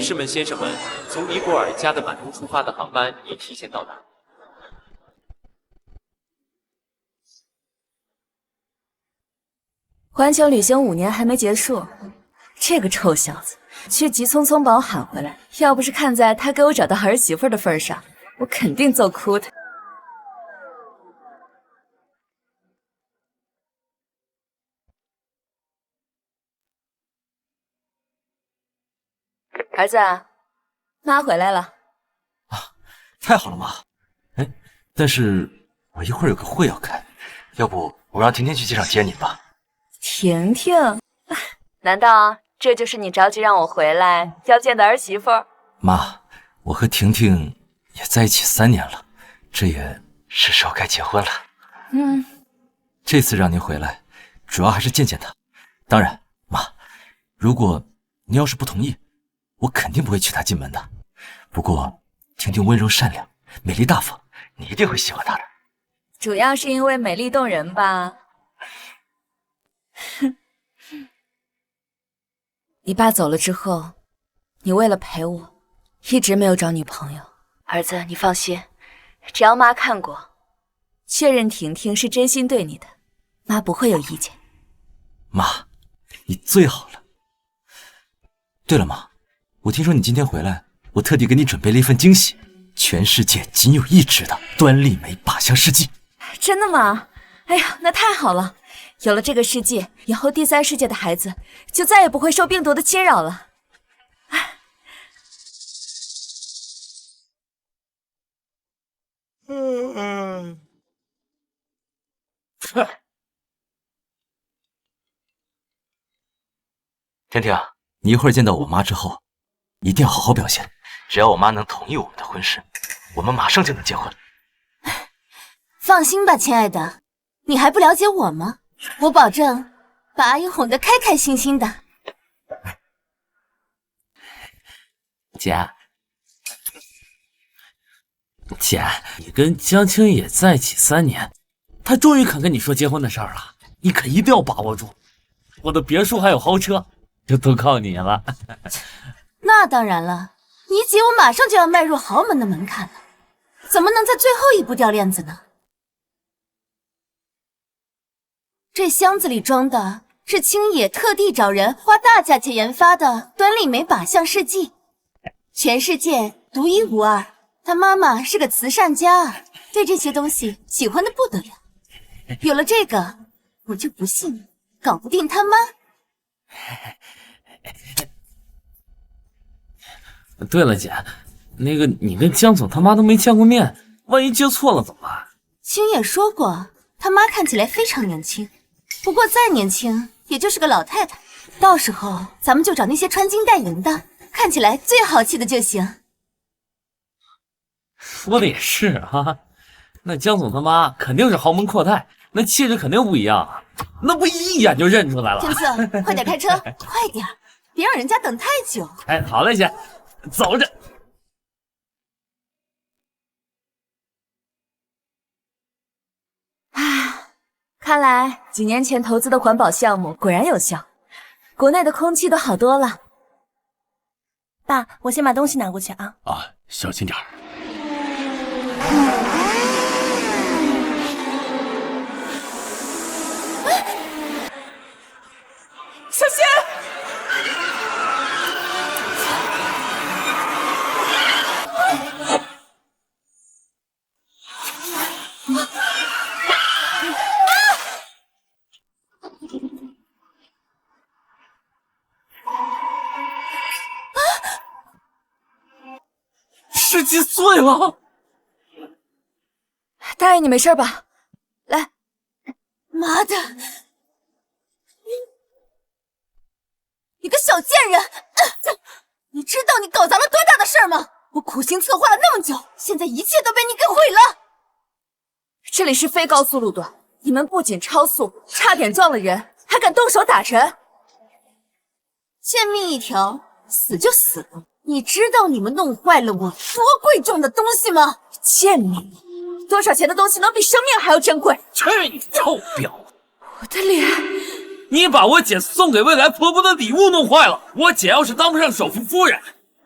女士们、先生们，从尼泊尔加德满都出发的航班已提前到达。环球旅行5年还没结束，这个臭小子却急匆匆把我喊回来。要不是看在他给我找到儿媳妇的份上，我肯定揍哭他。儿子，妈回来了。啊，太好了，妈。哎，但是我一会儿有个会要开，要不我让婷婷去机场接你吧。婷婷，难道这就是你着急让我回来要见的儿媳妇？妈，我和婷婷也在一起3年了，这也是时候该结婚了。这次让您回来，主要还是见见她。当然，妈，如果您要是不同意，我肯定不会娶她进门的。不过，婷婷温柔善良，美丽大方，你一定会喜欢她的。主要是因为美丽动人吧。你爸走了之后，你为了陪我，一直没有找女朋友。儿子，你放心，只要妈看过，确认婷婷是真心对你的，妈不会有意见。妈，你最好了。对了，妈，我听说你今天回来，我特地给你准备了一份惊喜，全世界仅有一支的端粒酶靶向试剂。真的吗？哎呀，那太好了！有了这个试剂，以后第3世界的孩子就再也不会受病毒的侵扰了。婷婷，你一会儿见到我妈之后，一定要好好表现。只要我妈能同意我们的婚事，我们马上就能结婚。放心吧，亲爱的，你还不了解我吗？我保证把阿姨哄得开开心心的。姐，你跟江青也在一起3年，他终于肯跟你说结婚的事儿了，你可一定要把握住。我的别墅还有豪车，就都靠你了。那当然了，你姐我马上就要迈入豪门的门槛了，怎么能在最后一步掉链子呢？这箱子里装的是青野特地找人花大价钱研发的端粒酶靶向试剂，全世界独一无二。他妈妈是个慈善家啊，对这些东西喜欢的不得了。有了这个，我就不信搞不定他妈。对了，姐，那个你跟江总他妈都没见过面，万一接错了怎么办？青野说过，他妈看起来非常年轻，不过再年轻也就是个老太太。到时候咱们就找那些穿金戴银的，看起来最豪气的就行。说的也是啊，那江总他妈肯定是豪门阔太，那气质肯定不一样啊，那不一眼就认出来了。天策，快点开车，快点，别让人家等太久。哎，好嘞，姐，走着。看来几年前投资的环保项目果然有效，国内的空气都好多了。爸，我先把东西拿过去啊。啊，小心点儿。小心！试剂碎了！大爷，你没事吧？来，妈的！你个小贱人！你知道你搞砸了多大的事儿吗？我苦心策划了那么久，现在一切都被你给毁了。这里是非高速路段，你们不仅超速，差点撞了人，还敢动手打人！贱命一条，死就死了。你知道你们弄坏了我多贵重的东西吗？贱命！多少钱的东西能比生命还要珍贵？去你臭婊子！我的脸！你把我姐送给未来婆婆的礼物弄坏了，我姐要是当不上首富夫人，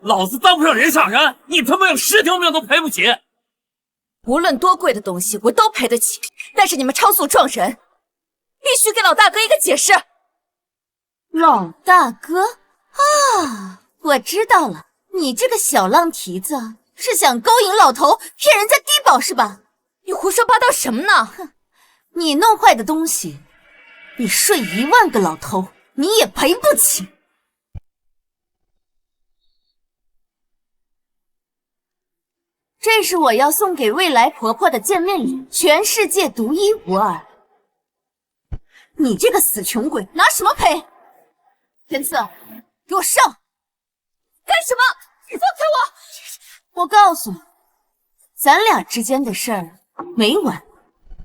老子当不上人上人，你他妈有10条命都赔不起！无论多贵的东西，我都赔得起。但是你们超速撞人，必须给老大哥一个解释。老大哥啊，我知道了，你这个小浪蹄子是想勾引老头，骗人家低保是吧？你胡说八道什么呢？哼，你弄坏的东西，你睡1万个老头，你也赔不起。这是我要送给未来婆婆的见面礼，全世界独一无二。你这个死穷鬼，拿什么赔？天赐，给我上！干什么？放开我！我告诉你，咱俩之间的事儿没完，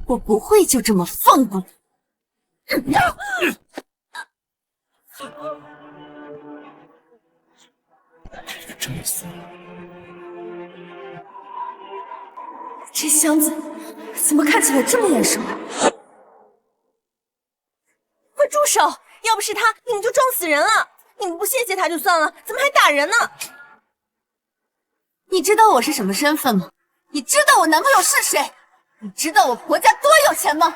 我不会就这么放过你。真没死！这箱子怎么看起来这么眼熟？快住手！要不是他，你们就撞死人了。你们不谢谢他就算了，怎么还打人呢？你知道我是什么身份吗？你知道我男朋友是谁？你知道我婆家多有钱吗？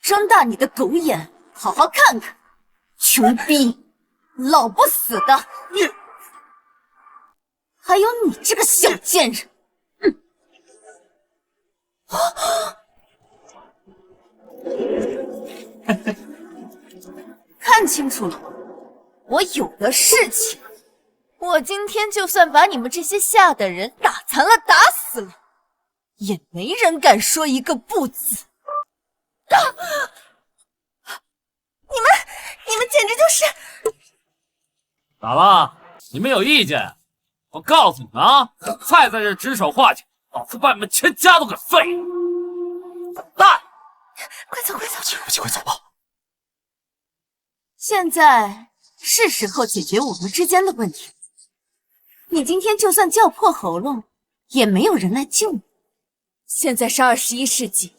睁大你的狗眼，好好看看，穷逼，老不死的！你，还有你这个小贱人！看清楚了，我有的是钱。我今天就算把你们这些下等人打残了、打死了，也没人敢说一个不字。你们简直就是……咋了？你们有意见？我告诉你们啊，再在这指手画脚，老子把你们全家都给废了！蛋！快走快走！快走吧。现在是时候解决我们之间的问题。你今天就算叫破喉咙，也没有人来救你。现在是21世纪，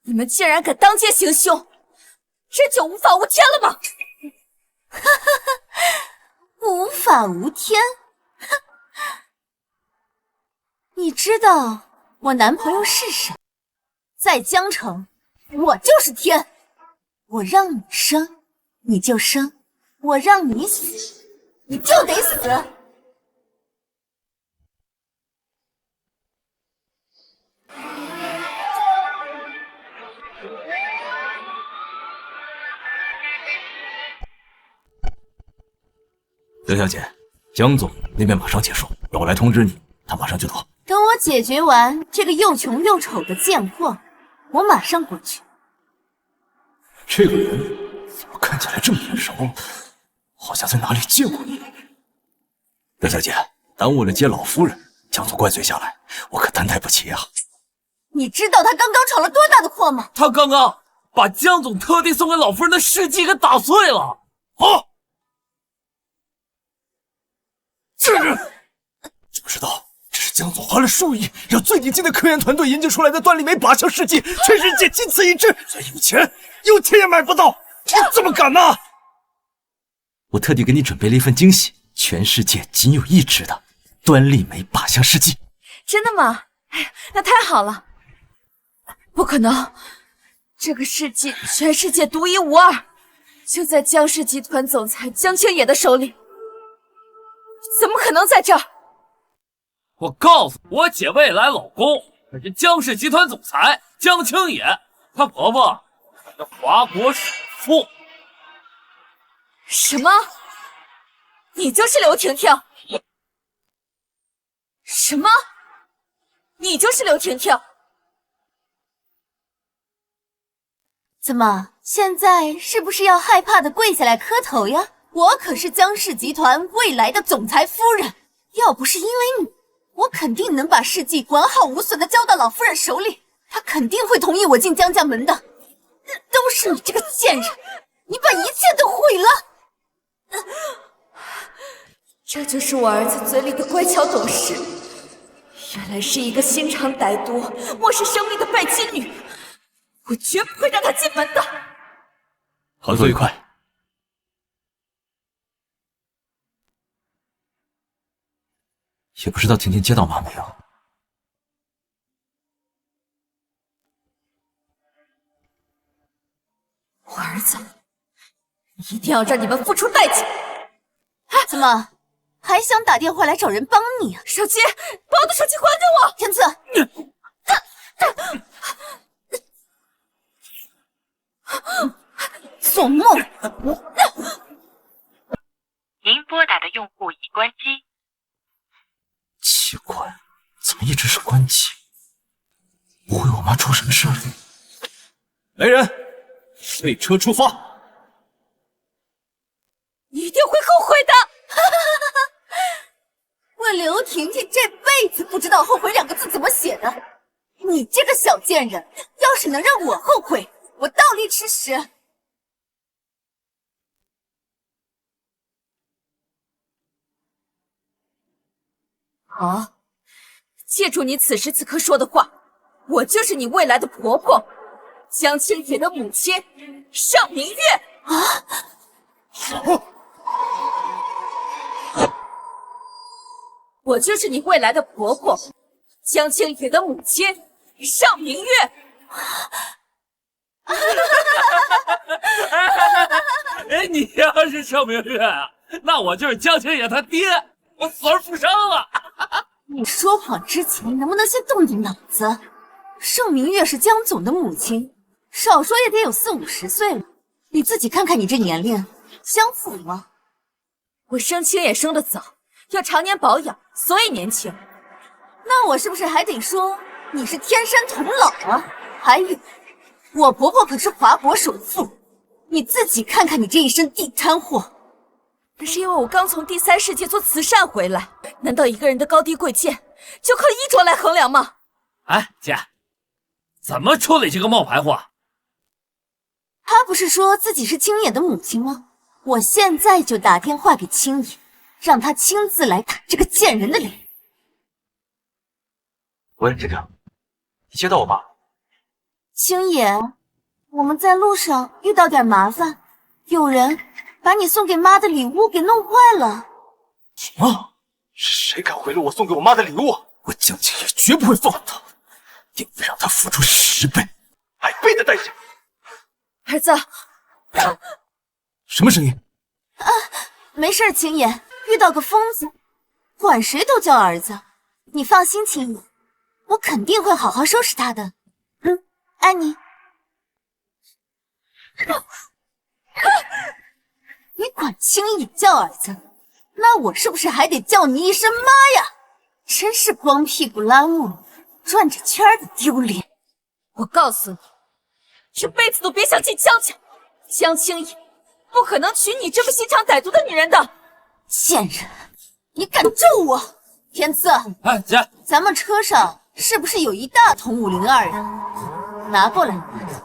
你们竟然敢当街行凶，这就无法无天了吗？无法无天？你知道我男朋友是谁？在江城，我就是天。我让你生，你就生；我让你死，你就得死。刘小姐，江总那边马上结束，要我来通知你，他马上就到。等我解决完这个又穷又丑的贱货，我马上过去。这个人怎么看起来这么眼熟？好像在哪里见过你。刘小姐，耽误了接老夫人，江总怪罪下来，我可担待不起啊。你知道他刚刚闯了多大的祸吗？他刚刚把江总特地送给老夫人的事迹给打碎了。啊！这人知不知道，这是江总花了数亿，让最顶尖的科研团队研究出来的端粒酶靶向试剂，全世界仅此一支。所以有钱也买不到，你怎么敢呢？我特地给你准备了一份惊喜，全世界仅有一支的端粒酶靶向试剂。真的吗？哎呀，那太好了！不可能，这个试剂全世界独一无二，就在江氏集团总裁江青野的手里，怎么可能在这儿？我告诉我姐未来老公可是江氏集团总裁江青野，她婆婆是华国首富。什么？你就是刘婷婷？什么？你就是刘婷婷？怎么，现在是不是要害怕的跪下来磕头呀？我可是江氏集团未来的总裁夫人，要不是因为你，我肯定能把事迹完好无损的交到老夫人手里，她肯定会同意我进江家门的。都是你这个贱人，你把一切都毁了。这就是我儿子嘴里的乖巧懂事，原来是一个心肠歹毒、漠视生命的拜金女。我绝不会让她进门的。合作愉快。也不知道婷婷接到妈没有。我儿子，一定要让你们付出代价！怎么还想打电话来找人帮你啊？手机，把我的手机还给我！天赐，做梦！您拨打的用户已关机。奇怪，怎么一直是关机？不会我妈出什么事了？来人，备车出发！你一定会后悔的！我刘婷婷这辈子不知道后悔2个字怎么写的。你这个小贱人，要是能让我后悔，我倒立吃屎！好，记住你此时此刻说的话，我就是你未来的婆婆，江清野的母亲尚明月啊！我就是你未来的婆婆，江清野的母亲尚明月。哎，你要是尚明月啊，那我就是江清野他爹，我死而复生了。你说谎之前能不能先动动脑子？盛明月是江总的母亲，少说也得有40、50岁了。你自己看看你这年龄，相符吗？我生清也生得早，要常年保养，所以年轻。那我是不是还得说你是天山童姥啊？还有，我婆婆可是华国首富，你自己看看你这一身地摊货。那是因为我刚从第3世界做慈善回来，难道一个人的高低贵贱就靠衣着来衡量吗？哎，姐，怎么处理这个冒牌货？他不是说自己是青野的母亲吗？我现在就打电话给青野，让他亲自来打这个贱人的脸。喂，婷婷，你接到我妈？青野，我们在路上遇到点麻烦，有人把你送给妈的礼物给弄坏了。什么？是谁敢毁了我送给我妈的礼物？我江清也绝不会放过他，定会让他付出10倍、100倍的代价。儿子，什么声音？没事，青野，遇到个疯子，管谁都叫儿子。你放心，青野，我肯定会好好收拾他的。爱你。你管青野叫儿子，那我是不是还得叫你一声妈呀？真是光屁股拉磨，转着圈的丢脸。我告诉你，这辈子都别想进江家，江清野不可能娶你这么心肠歹毒的女人的。贱人，你敢咒我？天赐，哎，姐，咱们车上是不是有一大桶502啊？拿过来，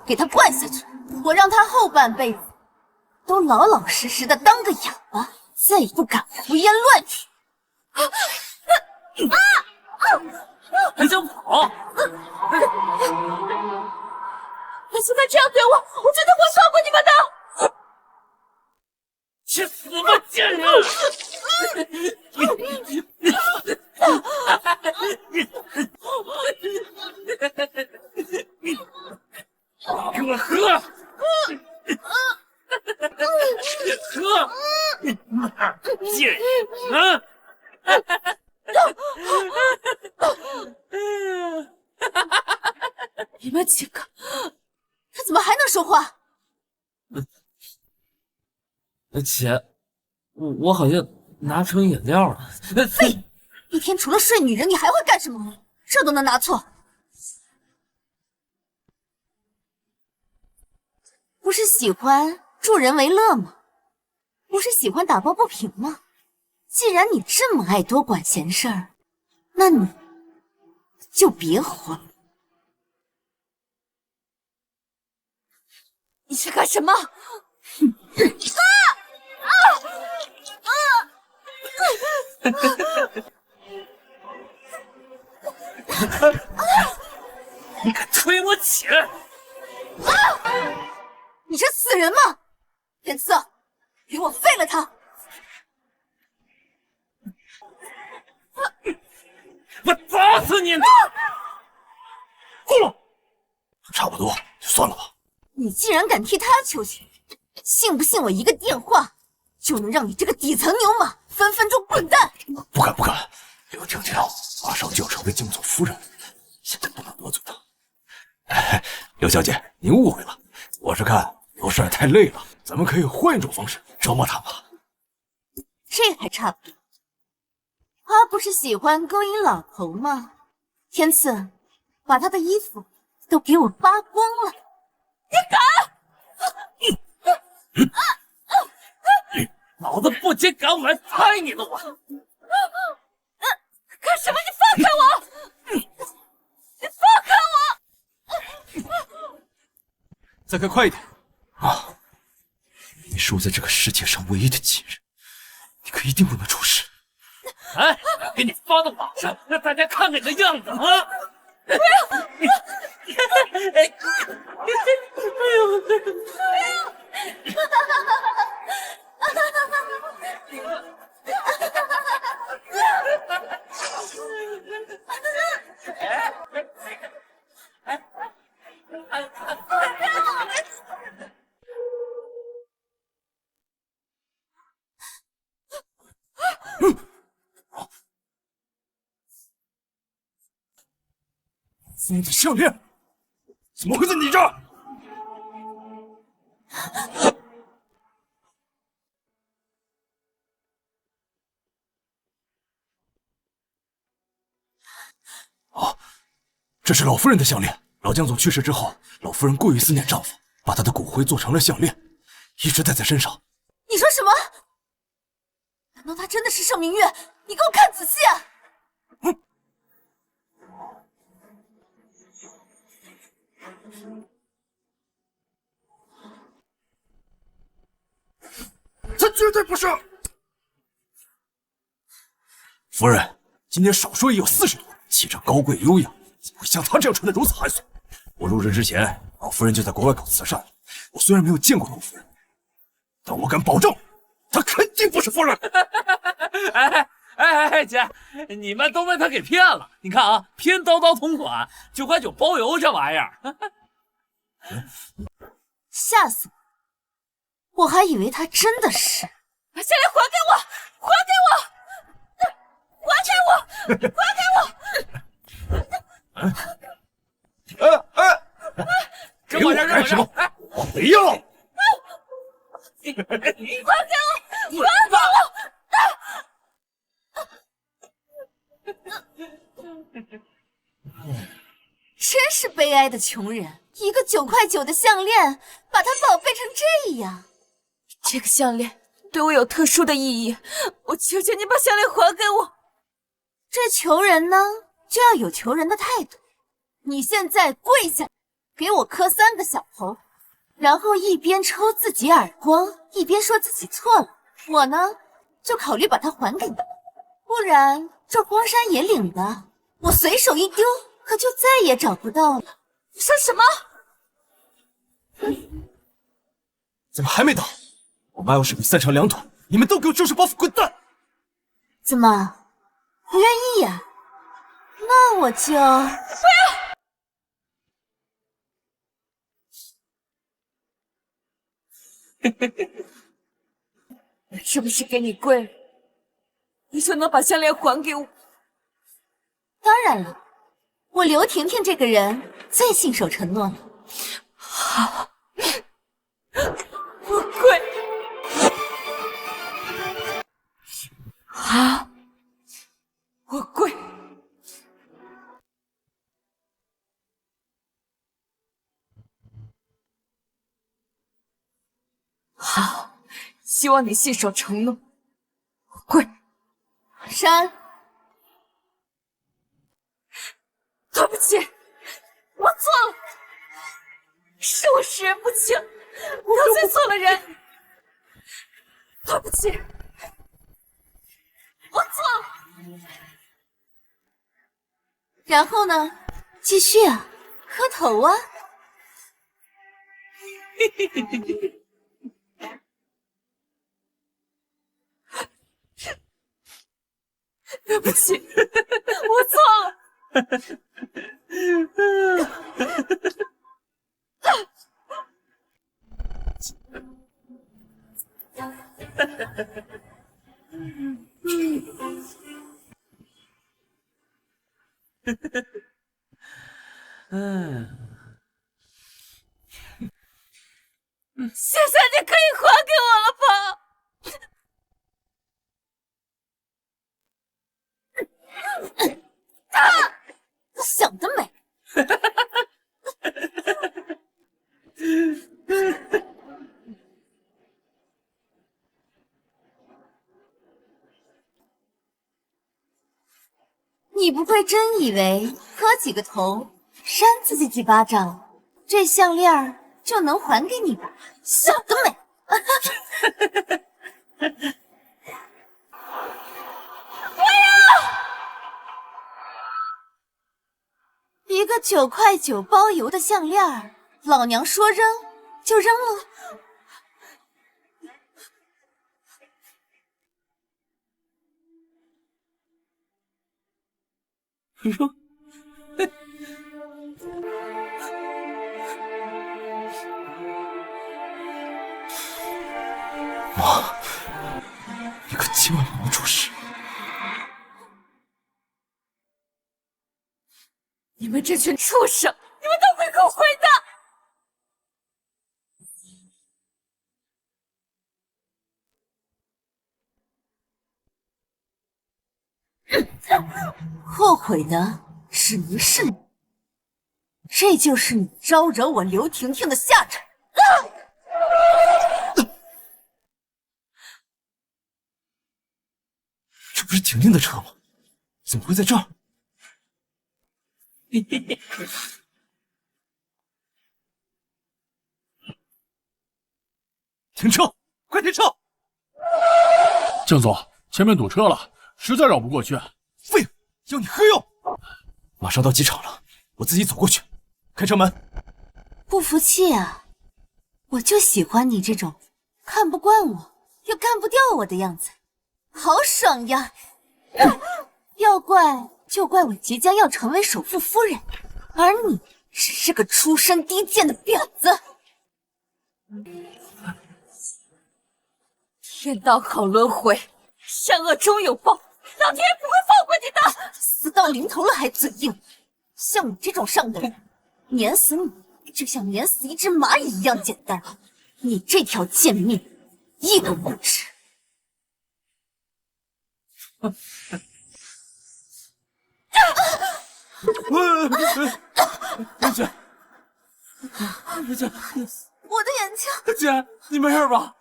给他灌下去，我让他后半辈子都老老实实的当个哑巴，再也不敢胡言乱语。还想跑？你现在这样对我，我绝对不会放过你们的！去死吧，贱人！给我喝！喝！贱人！啊！你们几个，他怎么还能说话？姐，我好像拿成饮料了。废！一天除了睡女人，你还会干什么？这都能拿错？不是喜欢助人为乐吗？不是喜欢打抱不平吗？既然你这么爱多管闲事儿，那你就别活了。你是干什么？你敢推我起来？你是死人吗？天赐，给我废了他！死你！够了，差不多就算了吧。你竟然敢替他求情，信不信我一个电话就能让你这个底层牛马分分钟滚蛋？不敢不敢，刘婷婷马上就要成为京总夫人了，现在不能得罪她。刘小姐，您误会了，我是看刘帅太累了，咱们可以换一种方式折磨他嘛。这还差不多。他不是喜欢勾引老头吗？天赐，把他的衣服都给我扒光了！你敢！老子不仅敢，我还拍你了！我干什么？你放开我！你放开我！再开快一点啊！你是我在这个世界上唯一的亲人，你可一定不能出事。哎，给你发到网上，让大家看看你的样子啊！不要！哎呦！你的项链怎么会在你这儿？哦，这是老夫人的项链。老江总去世之后，老夫人过于思念丈夫，把他的骨灰做成了项链，一直戴在身上。你说什么？难道他真的是盛明月？你给我看仔细啊！他绝对不是。夫人，今天少说也有40多，气质高贵优雅，怎么会像他这样穿得如此寒酸？我入任之前，老夫人就在国外搞慈善。我虽然没有见过老夫人，但我敢保证，她肯定不是夫人。哎，姐，你们都被他给骗了。你看啊，拼刀刀同款，9.9包邮，这玩意儿。吓死我！我还以为他真的是。项链还给我！还给我！还给我！还给我！这玩意儿干什么？我没要！你还给我！你还给我！真是悲哀的穷人，一个9.9的项链，把他宝贝成这样。这个项链对我有特殊的意义，我求求你把项链还给我。这求人呢，就要有求人的态度。你现在跪下，给我磕3个小头，然后一边抽自己耳光，一边说自己错了。我呢，就考虑把它还给你，不然这荒山野岭的，我随手一丢，可就再也找不到了。你说什么？怎么还没到？我妈要是你3长2短，你们都给我收拾包袱滚蛋！怎么不愿意呀？那我就不要。是不是给你跪了，你就能把项链还给我？当然了，我刘婷婷这个人最信守承诺了。好，我跪。好，我跪。好，希望你信守承诺。我跪。珊，对不起，我错了，是我识人不清，得罪错了人。对不起，我错了。然后呢？继续啊，磕头啊。对不起，我错了。现在你可以还给我了吧？想得美！你不会真以为磕几个头，扇自己几巴掌，这项链就能还给你吧？想得美！一个9块9包邮的项链，老娘说扔就扔了。扔？妈，你可千万不能出事！你们这群畜生，你们都会后悔的！后悔的只能是你，这就是你招惹我刘婷婷的下场。这不是婷婷的车吗？怎么会在这儿？停车！快停车！江总，前面堵车了，实在绕不过去。废物，要你何用？马上到机场了，我自己走过去。开车门。不服气啊？我就喜欢你这种看不惯我又干不掉我的样子，好爽呀！要怪就怪我即将要成为首富夫人，而你只是个出身低贱的婊子。天道好轮回，善恶终有报，老天也不会放过你的！死到临头了还嘴硬，像你这种上等人，碾死你就像碾死一只蚂蚁一样简单。你这条贱命，一个不值。姐，我的眼睛！姐，你没事吧？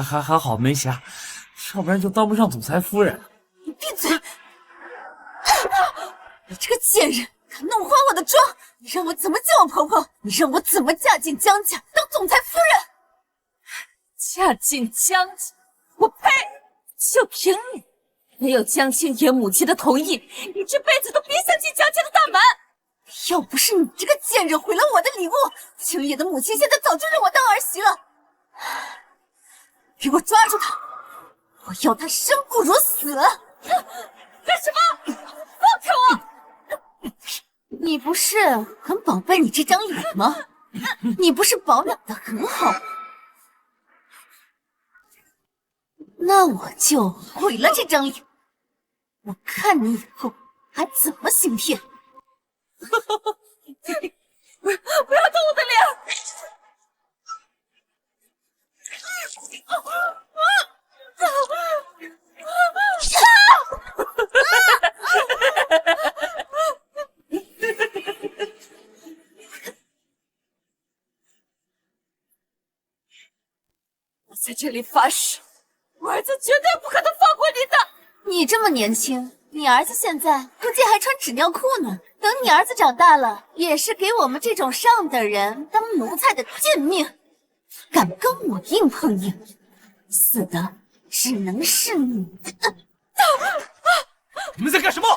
还好没瞎，要不然就当不上总裁夫人。你闭嘴！你这个贱人，敢弄花我的妆！你让我怎么见我婆婆？你让我怎么嫁进江家当总裁夫人？嫁进江家，我呸！就凭你，没有江青爷母亲的同意，你这辈子都别想进江家的大门！要不是你这个贱人毁了我的礼物，青野的母亲现在早就认我当儿媳了。给我抓住他！我要他生不如死！干什么？放开我！你不是很宝贝你这张脸吗？你不是保养的很好吗？那我就毁了这张脸，我看你以后还怎么行骗！不要动我的脸！我在这里发誓，我儿子绝对不可能放过你的！你这么年轻，你儿子现在估计还穿纸尿裤呢。等你儿子长大了，也是给我们这种上等人当奴才的贱命。敢跟我硬碰硬，死的只能是你。你们在干什么？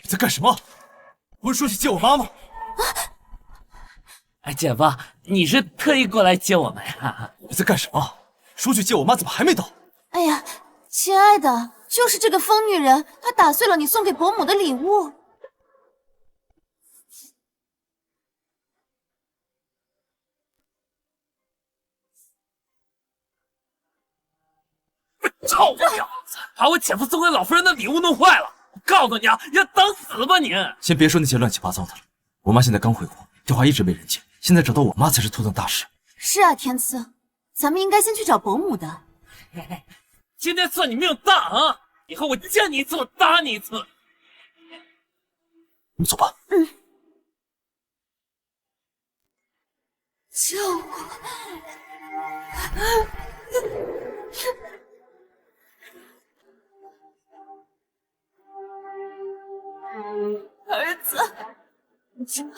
你在干什么？不是说去接我妈吗？哎，姐夫，你是特意过来接我们呀？你在干什么？说去接我妈，怎么还没到？哎呀，亲爱的，就是这个疯女人，她打碎了你送给伯母的礼物。臭婊子，把我姐夫送给老夫人的礼物弄坏了！我告诉你啊，要等死吧你！先别说那些乱七八糟的了，我妈现在刚回国，电话一直没人接，现在找到我妈才是头等大事。是啊，天赐，咱们应该先去找伯母的。嘿嘿，今天算你命大啊！以后我见你一次我打你一次。你走吧。救我！儿子，救我！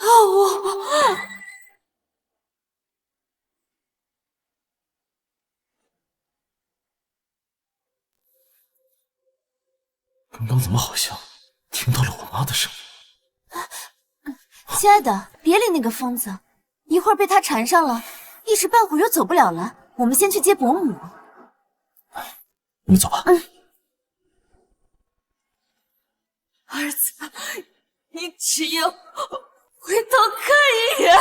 刚刚怎么好像听到了我妈的声音？亲爱的，别理那个疯子，一会儿被他缠上了，一时半会儿又走不了了。我们先去接伯母。你们走吧。儿子，你只有回头看一眼。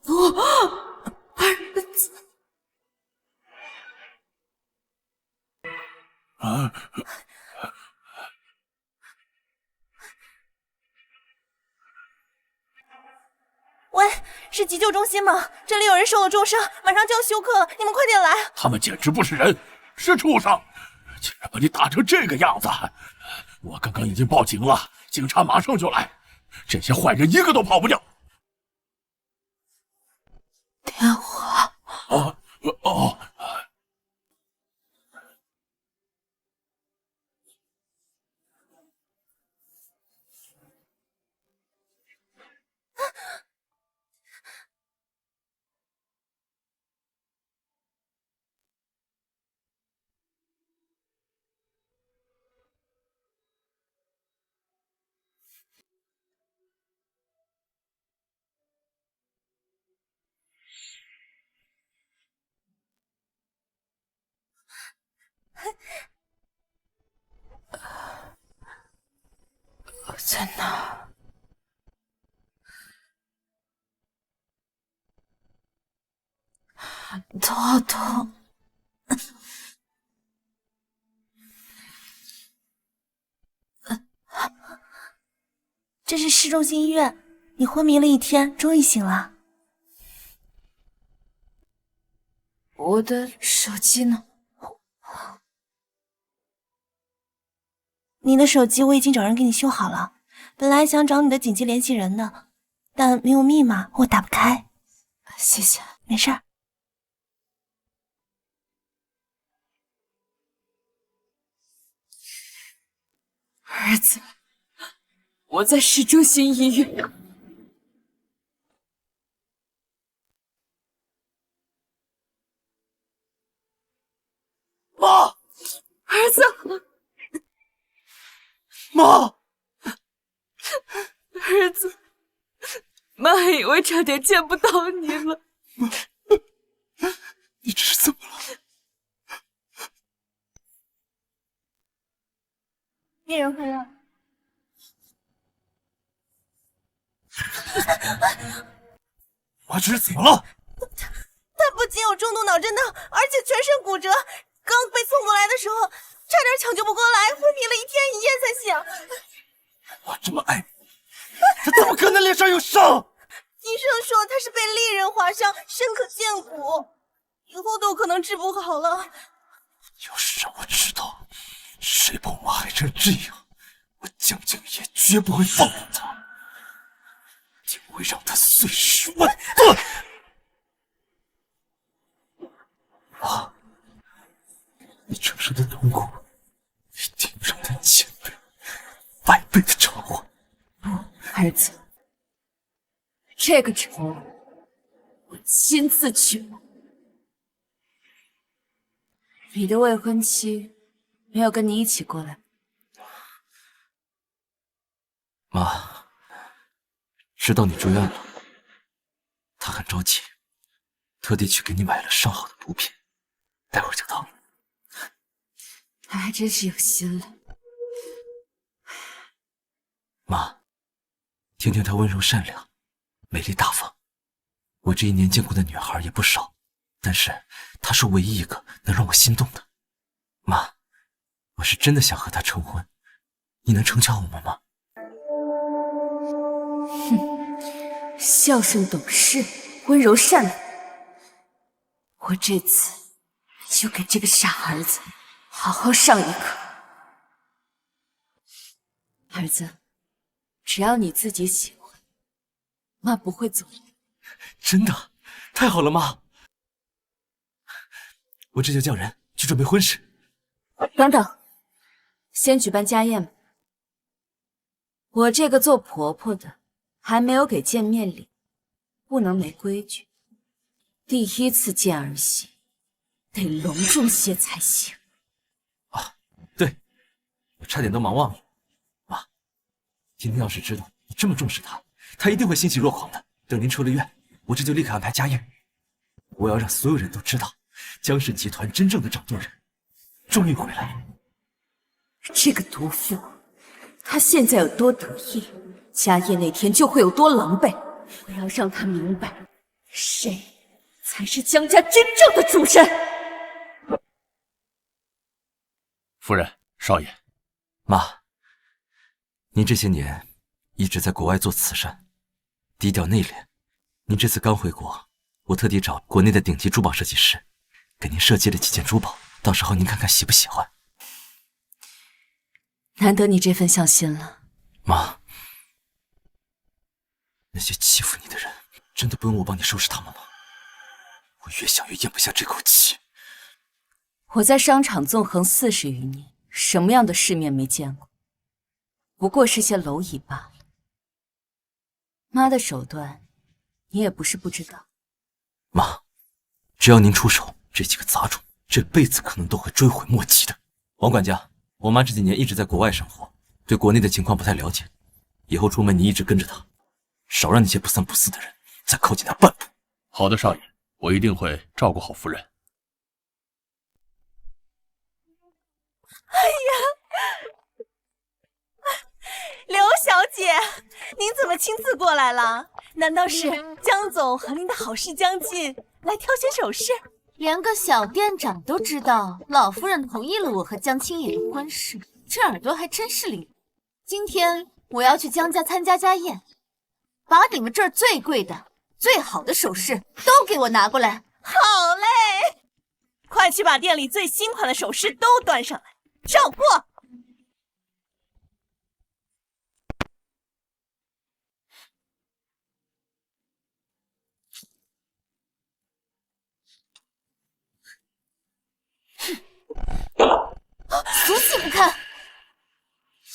不，儿子。喂，是急救中心吗？这里有人受了重伤，马上就要休克了，你们快点来！他们简直不是人，是畜生！竟然把你打成这个样子！我刚刚已经报警了，警察马上就来。这些坏人一个都跑不掉。电话。哦。在哪？头好痛。这是市中心医院，你昏迷了一天，终于醒了。我的手机呢？你的手机我已经找人给你修好了，本来想找你的紧急联系人的，但没有密码，我打不开。谢谢。没事儿。儿子，我在市中心医院。妈，儿子，妈，儿子，妈还以为差点见不到你了。你这是怎么了？病人回来。妈，这是怎么了？他不仅有重度脑震荡，而且全身骨折。刚被送过来的时候，差点抢救不过来，昏迷了一天一夜才醒。我这么爱你，他怎么可能脸上有伤？医生说他是被利刃划伤，深可见骨，以后都可能治不好了。要是让我知道谁把我妈害成这样，我江江也绝不会放过他，定会让他碎尸万段。妈，你承受的痛苦一定让他千倍、百倍的偿还。儿子，这个仇我亲自去报。你的未婚妻没有跟你一起过来？妈，知道你住院了，她很着急，特地去给你买了上好的毒品，待会儿就到。她还真是有心了。妈，婷婷她温柔善良，美丽大方，我这一年见过的女孩也不少，但是她是唯一一个能让我心动的。妈，我是真的想和她成婚，你能成全我们吗？哼，孝顺懂事，温柔善良。我这次就给这个傻儿子好好上一课。儿子，只要你自己喜欢，妈不会阻拦。真的？太好了，妈！我这就叫人去准备婚事。等等，先举办家宴吧。我这个做婆婆的还没有给见面礼，不能没规矩。第一次见儿媳，得隆重些才行。啊，对，我差点都忙忘了。妈，婷婷要是知道你这么重视她，她一定会欣喜若狂的。等您出了院，我这就立刻安排家宴。我要让所有人都知道，江氏集团真正的掌舵人终于回来了。这个毒妇，她现在有多得意，家宴那天就会有多狼狈。我要让她明白，谁才是江家真正的主人。夫人，少爷，妈，您这些年一直在国外做慈善，低调内敛。您这次刚回国，我特地找国内的顶级珠宝设计师，给您设计了几件珠宝，到时候您看看喜不喜欢。难得你这份孝心了。妈，那些欺负你的人，真的不用我帮你收拾他们吗？我越想越咽不下这口气。我在商场纵横40余年，什么样的世面没见过，不过是些蝼蚁罢了。妈的手段，你也不是不知道。妈，只要您出手，这几个杂种这辈子可能都会追悔莫及的。王管家，我妈这几年一直在国外生活，对国内的情况不太了解，以后出门你一直跟着她，少让那些不三不四的人再靠近她半步。好的，少爷，我一定会照顾好夫人。哎呀，刘小姐，您怎么亲自过来了？难道是江总和您的好事将近，来挑选首饰？连个小店长都知道老夫人同意了我和江青野的婚事，这耳朵还真是灵。今天我要去江家参加家宴，把你们这儿最贵的、最好的首饰都给我拿过来。好嘞，快去把店里最新款的首饰都端上来，照过。俗气不堪，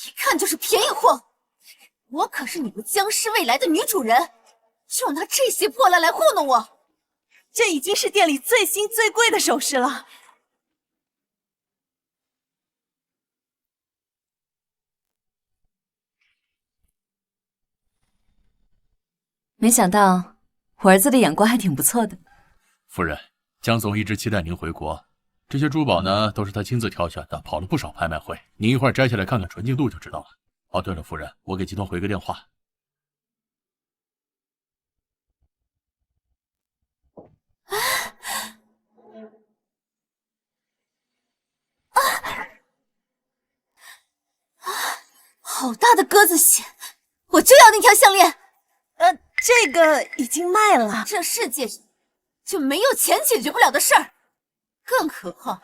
一看就是便宜货。我可是你们江氏未来的女主人，就拿这些破烂来糊弄我？这已经是店里最新最贵的首饰了。没想到我儿子的眼光还挺不错的。夫人，江总一直期待您回国，这些珠宝呢都是他亲自挑选的，跑了不少拍卖会，您一会儿摘下来看看纯净度就知道了。哦，对了，夫人，我给集团回个电话。好大的鸽子血，我就要那条项链。这个已经卖了。这世界上就没有钱解决不了的事儿，更何况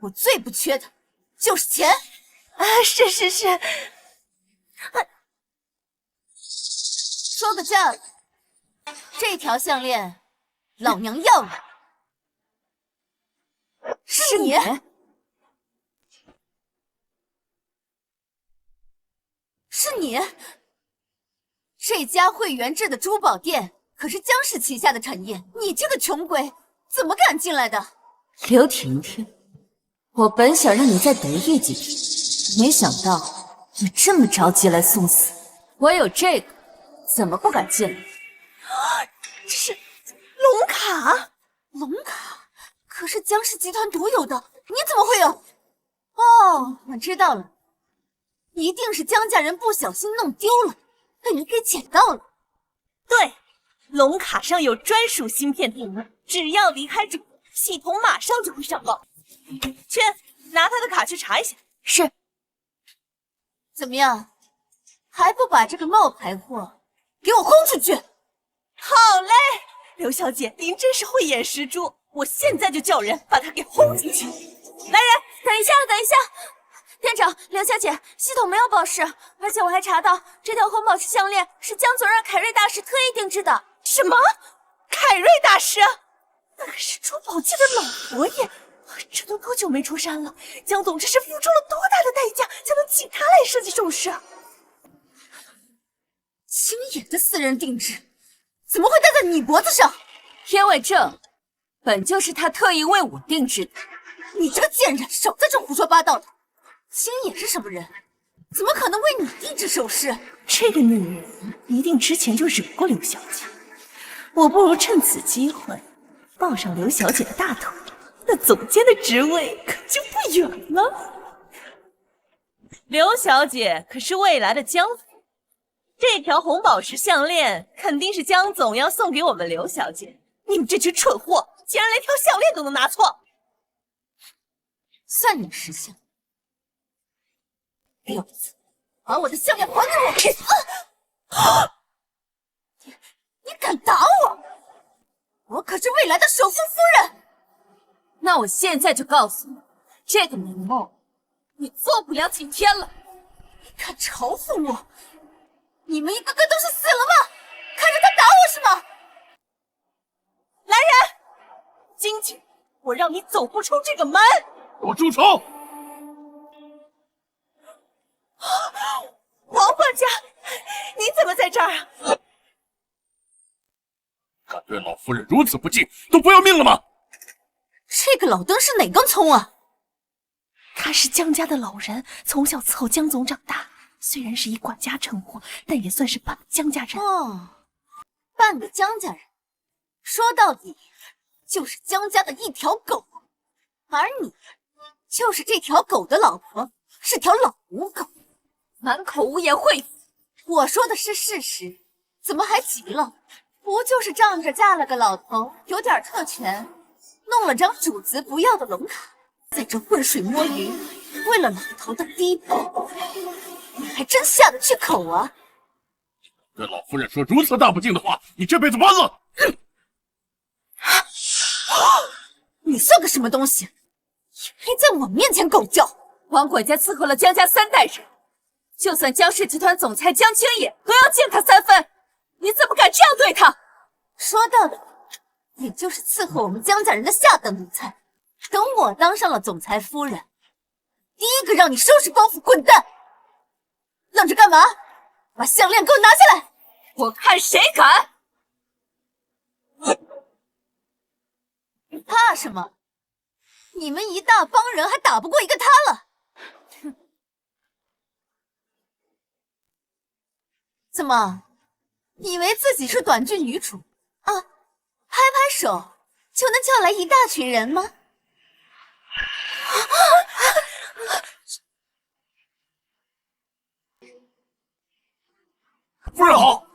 我最不缺的就是钱。是是是。说个价，这条项链老娘要了。是你？是你？这家会员制的珠宝店可是江氏旗下的产业，你这个穷鬼怎么敢进来的？刘婷婷，我本想让你再得意几天，没想到你这么着急来送死。我有这个，怎么不敢进来？这是龙卡，龙卡可是江氏集团独有的，你怎么会有？哦，我知道了，一定是江家人不小心弄丢了，被你给捡到了。对，龙卡上有专属芯片定位，只要离开主子，系统马上就会上报。去拿他的卡去查一下。是。怎么样，还不把这个冒牌货给我轰出去？好嘞，刘小姐，您真是慧眼识珠，我现在就叫人把他给轰进去。来人，等一下，店长，刘小姐，系统没有宝石，而且我还查到这条红宝石项链是江总让凯瑞大师特意定制的。什么？凯瑞大师？那可是珠宝界的老佛爷，这都多久没出山了？江总这是付出了多大的代价才能请他来设计首饰？青野的私人定制，怎么会戴在你脖子上？因为这本就是他特意为我定制的。你这个贱人，少在这胡说八道的！青野是什么人？怎么可能为你定制首饰？这个女人一定之前就惹过刘小姐，我不如趁此机会抱上刘小姐的大腿，那总监的职位可就不远了。刘小姐可是未来的江府，这条红宝石项链肯定是江总要送给我们刘小姐。你们这群蠢货，竟然连条项链都能拿错！算你识相，婊子，把我的项链还给我！你敢打我？我可是未来的首富夫人！那我现在就告诉你，这个美梦你做不了几天了。你敢嘲讽我？你们一个个都是死了吗？看着他打我是吗？来人，今天我让你走不出这个门！给我住手！王管家，你怎么在这儿啊？敢对老夫人如此不敬，都不要命了吗？这个老登是哪根葱啊？他是江家的老人，从小伺候江总长大，虽然是以管家称呼，但也算是半个江家人。哦，半个江家人，说到底就是江家的一条狗，而你就是这条狗的老婆，是条老母狗，满口污言秽语。我说的是事实，怎么还急了？不就是仗着嫁了个老头，有点特权，弄了张主子不要的龙卡，在这浑水摸鱼，为了老头的低保，你还真下得去口啊！对老夫人说如此大不敬的话，你这辈子完了！你算个什么东西？也配在我面前狗叫？王管家伺候了江家3代人，就算江氏集团总裁江青野都要敬他3分。你怎么敢这样对他？说到底，你就是伺候我们江家人的下等奴才。等我当上了总裁夫人，第一个让你收拾包袱滚蛋！愣着干嘛？把项链给我拿下来！我看谁敢！怕什么？你们一大帮人还打不过一个他了。哼！怎么，以为自己是短剧女主啊？拍拍手就能叫来一大群人吗？夫人好。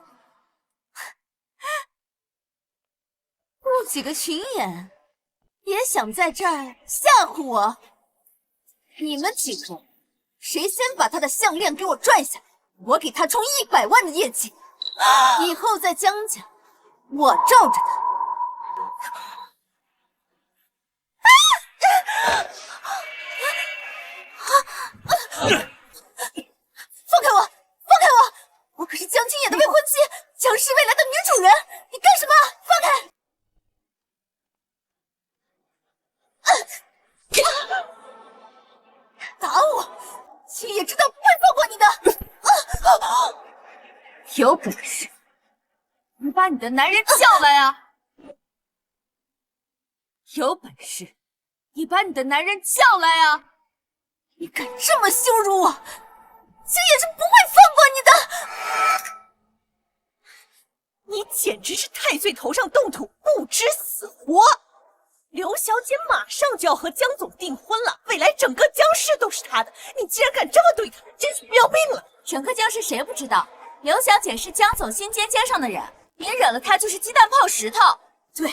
布几个群演，也想在这儿吓唬我？你们几个，谁先把他的项链给我拽下来，我给他充100万的业绩。以后在江家，我罩着他。放开我！放开我！我可是江青野的未婚妻，江氏未来的女主人！你干什么？放开！打我！青野知道不会放过你的！有本事你把你的男人叫来啊！有本事你把你的男人叫来啊！你敢这么羞辱我，青野是不会放过你的！你简直是太岁头上动土，不知死活！刘小姐马上就要和江总订婚了，未来整个江氏都是她的，你竟然敢这么对她，真是不要命了！整个江氏谁不知道，刘小姐是江总心尖尖上的人，你惹了她就是鸡蛋泡石头。对，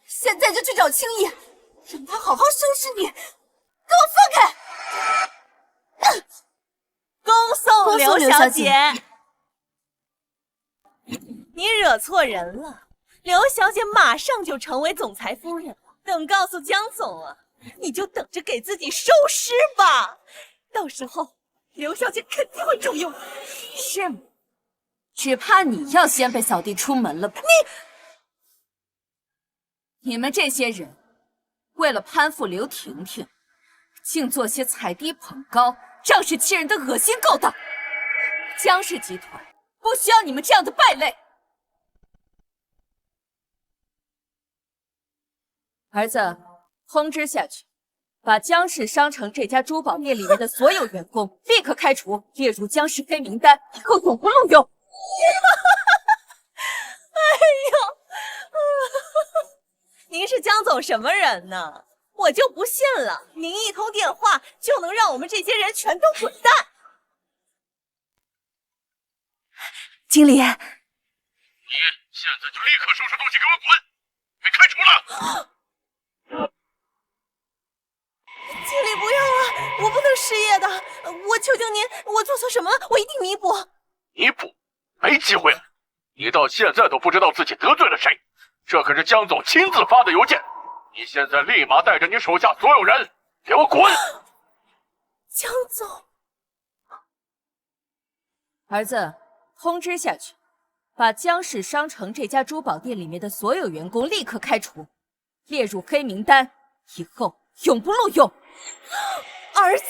现在就去找青野，让他好好收拾你，给我放开！恭送刘小姐，你惹错人了。刘小姐马上就成为总裁夫人了，等告诉江总啊，你就等着给自己收尸吧。到时候刘小姐肯定会重用你。是吗？只怕你要先被扫地出门了吧？你们这些人为了攀附刘婷婷，竟做些踩低捧高、仗势欺人的恶心勾当。江氏集团不需要你们这样的败类。儿子，通知下去，把江氏商城这家珠宝店里面的所有员工立刻开除，列入江氏黑名单，以后永不录用。哎呦，您是江总什么人呢？我就不信了，您一通电话就能让我们这些人全都滚蛋！经理，你现在就立刻收拾东西给我滚，被开除了！经理不要啊，我不能失业的，我求求您，我做错什么了，我一定弥补。弥补？没机会了！你到现在都不知道自己得罪了谁，这可是江总亲自发的邮件，你现在立马带着你手下所有人给我滚！江总，儿子，通知下去，把江氏商城这家珠宝店里面的所有员工立刻开除，列入黑名单，以后永不录用。儿子，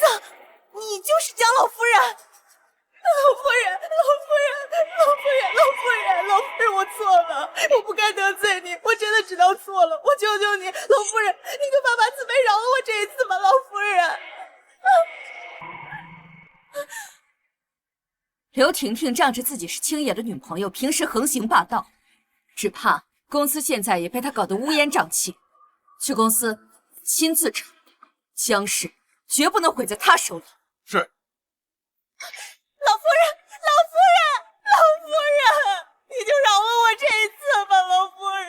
你就是江老夫人。老夫人，我错了，我不该得罪你，我真的知道错了，我求求你，老夫人，你就发慈悲饶了我这一次吧，老夫人。刘婷婷仗着自己是青野的女朋友，平时横行霸道，只怕公司现在也被她搞得乌烟瘴气。去公司亲自查，江氏绝不能毁在她手里。是。老夫人，你就饶了我这一次吧，老夫人。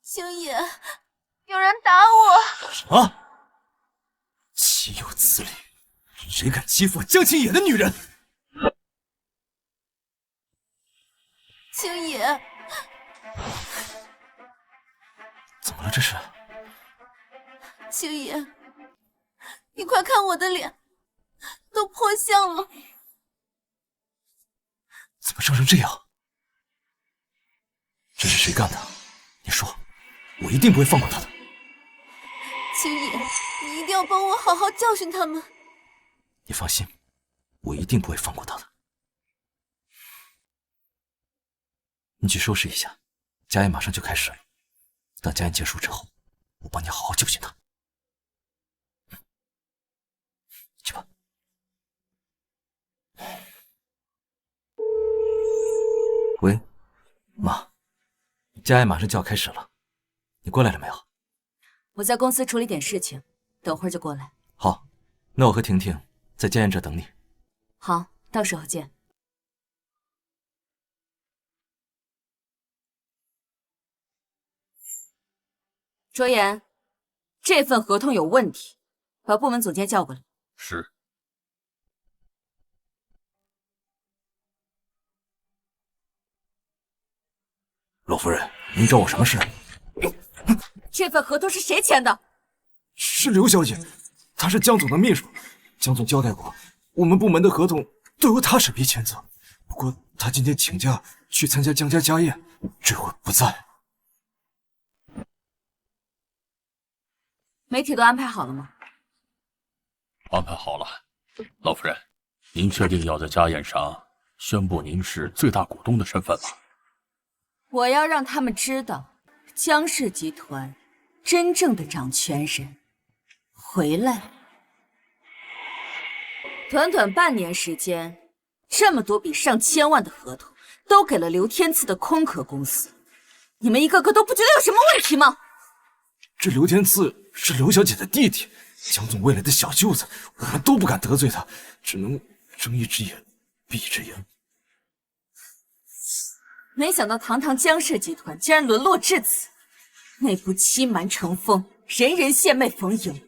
青野，有人打我！什么？岂有此理！谁敢欺负江青野的女人？青野，怎么了？这是？青野，你快看我的脸，都破相了。怎么伤成这样？这是谁干的？你说，我一定不会放过他的。青野，你一定要帮我好好教训他们。你放心，我一定不会放过他的。你去收拾一下，家宴马上就开始了。等家宴结束之后，我帮你好好教训他。去吧。喂，妈，家宴马上就要开始了，你过来了没有？我在公司处理点事情，等会儿就过来。好，那我和婷婷在家宴这等你。好，到时候见。卓言，这份合同有问题，把部门总监叫过来。是。罗夫人，您找我什么事？这份合同是谁签的？是刘小姐，她是江总的秘书。江总交代过，我们部门的合同都由她审批签字。不过她今天请假去参加江家家宴，这会不在。媒体都安排好了吗？安排好了。老夫人，您确定要在家宴上宣布您是最大股东的身份吗？我要让他们知道，江氏集团真正的掌权人回来了。短短半年时间，这么多笔上千万的合同都给了刘天赐的空壳公司，你们一个个都不觉得有什么问题吗？这刘天赐是刘小姐的弟弟，江总未来的小舅子，我们都不敢得罪他，只能睁一只眼闭一只眼。没想到堂堂江氏集团竟然沦落至此，内部欺瞒成风，人人献媚逢迎，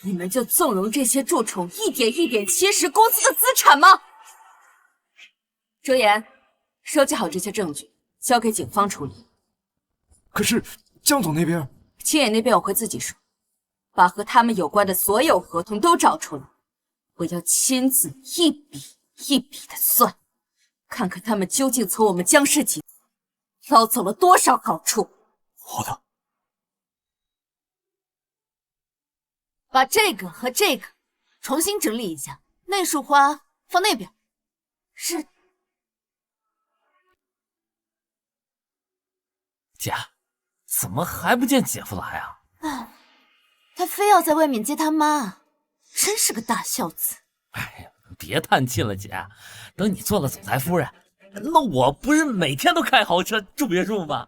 你们就纵容这些蛀虫一点一点侵蚀公司的资产吗？周岩，收集好这些证据，交给警方处理。可是江总那边，青野那边我会自己说，把和他们有关的所有合同都找出来，我要亲自一笔一笔的算，看看他们究竟从我们江氏集团捞走了多少好处。好的。把这个和这个重新整理一下，那束花放那边。是。姐，怎么还不见姐夫来啊？啊，他非要在外面接他妈，真是个大孝子。哎呀，别叹气了，姐，等你做了总裁夫人，那我不是每天都开豪车住别墅吗？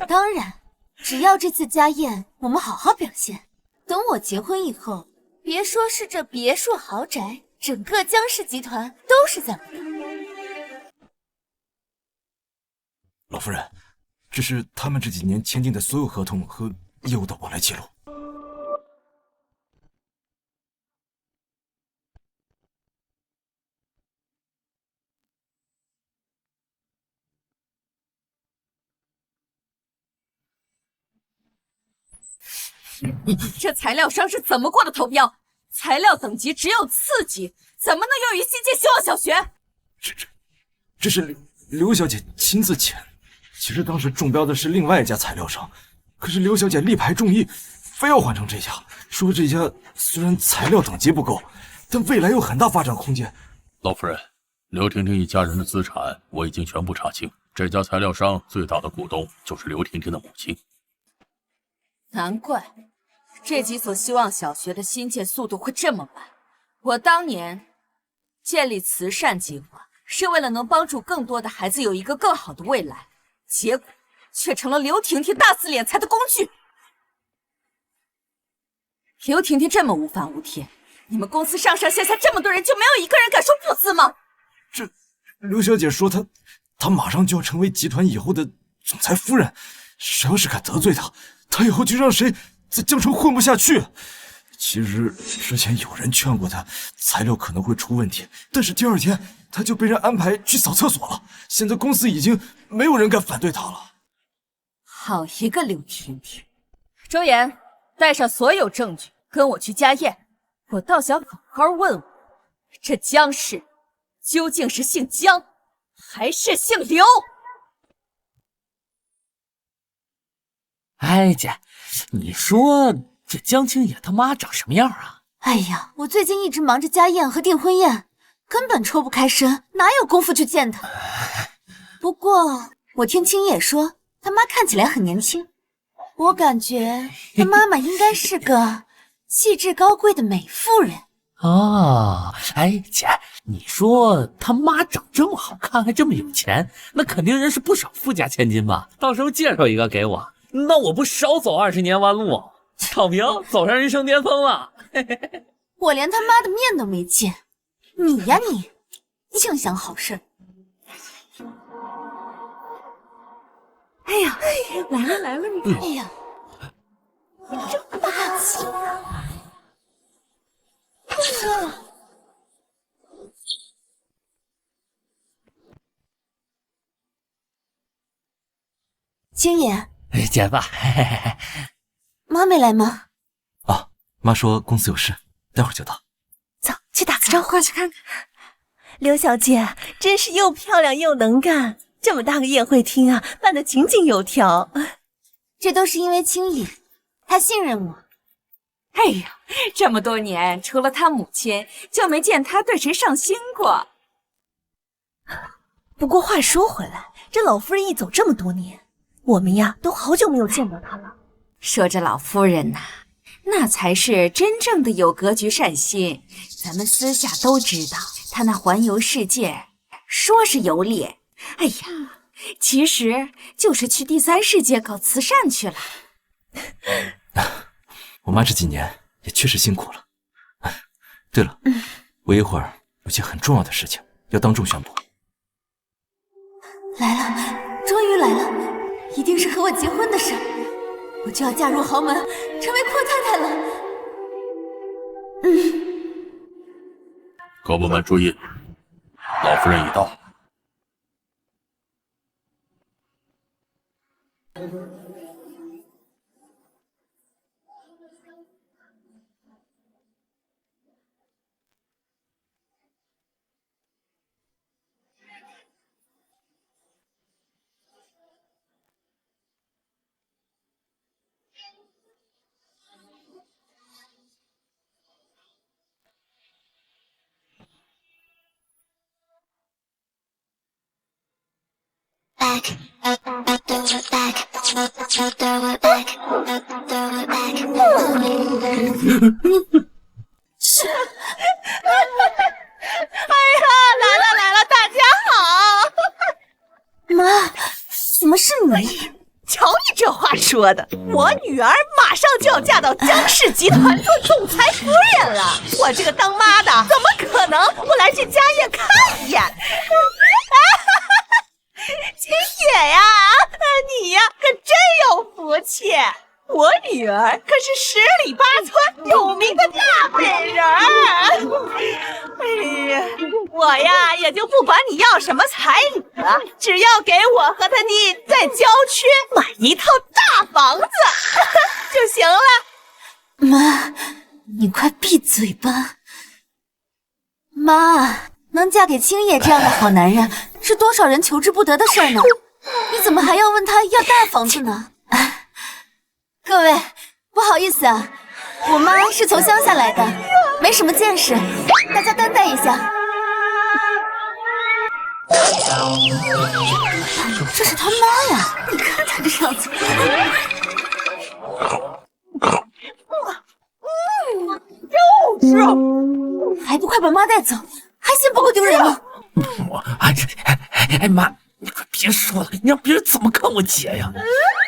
当然，只要这次家宴我们好好表现，等我结婚以后，别说是这别墅豪宅，整个江氏集团都是咱们的。老夫人，这是他们这几年签订的所有合同和业务的往来记录。这材料商是怎么过的投标？材料等级只有次级，怎么能优于新建希望小学？这是刘小姐亲自签。其实当时中标的是另外一家材料商，可是刘小姐力排众议，非要换成这家，说这家虽然材料等级不够，但未来有很大发展空间。老夫人，刘婷婷一家人的资产我已经全部查清，这家材料商最大的股东就是刘婷婷的母亲。难怪这几所希望小学的新建速度会这么慢。我当年建立慈善计划，是为了能帮助更多的孩子有一个更好的未来，结果却成了刘婷婷大肆敛财的工具。刘婷婷这么无法无天，你们公司上上下下这么多人，就没有一个人敢说不字吗？这刘小姐说她马上就要成为集团以后的总裁夫人，谁要是敢得罪她，她以后就让谁在江城混不下去。其实之前有人劝过她，材料可能会出问题，但是第二天她就被人安排去扫厕所了。现在公司已经没有人敢反对她了。好一个刘婷婷！周岩，带上所有证据，跟我去家宴。我倒想好好问问，这江氏究竟是姓江，还是姓刘？哎，姐，你说这江青野他妈长什么样啊？哎呀，我最近一直忙着家宴和订婚宴，根本抽不开身，哪有功夫去见他？不过我听青野说，他妈看起来很年轻，我感觉他妈妈应该是个气质高贵的美妇人。哦，哎，姐，你说他妈长这么好看，还这么有钱，那肯定认识不少富家千金吧？到时候介绍一个给我，那我不少走20年弯路，躺平走上人生巅峰了。我连他妈的面都没见，你呀你，净想好事。哎呀，来了来了，你看，哎呀，这霸气！青野，姐夫，妈没来吗？啊，妈说公司有事，待会儿就到。走，去打个招呼，去看看。刘小姐真是又漂亮又能干，这么大个宴会厅啊，办得井井有条。这都是因为青野，他信任我。哎呀，这么多年，除了他母亲，就没见他对谁上心过。不过话说回来，这老夫人一走这么多年，我们呀都好久没有见到她了。说这老夫人呐，那才是真正的有格局善心。咱们私下都知道，她那环游世界，说是游猎，哎呀，其实就是去第三世界搞慈善去了。我妈这几年也确实辛苦了。对了，我一会儿有件很重要的事情要当众宣布。来了，终于来了，一定是和我结婚的事，我就要嫁入豪门，成为阔太太了。各部门注意，老夫人已到。来了，大家好！妈，怎么是你？瞧你这话说的，我女儿马上就要嫁到江氏集团做总裁夫人了，我这个当妈的怎么可能不来这家业看一眼？青野呀，你呀可真有福气，我女儿可是10里8村有名的大美人儿。哎呀，我呀也就不管你要什么彩礼了，只要给我和他弟在郊区买一套大房子就行了。妈，你快闭嘴吧。妈，能嫁给青野这样的好男人，是多少人求之不得的事儿呢？你怎么还要问他要大房子呢？各位，不好意思啊，我妈是从乡下来的，没什么见识，大家担待一下。这是他妈呀！你看他这样子。还不快把妈带走，还嫌不够丢人吗？妈，你快别说了，你让别人怎么看我姐呀？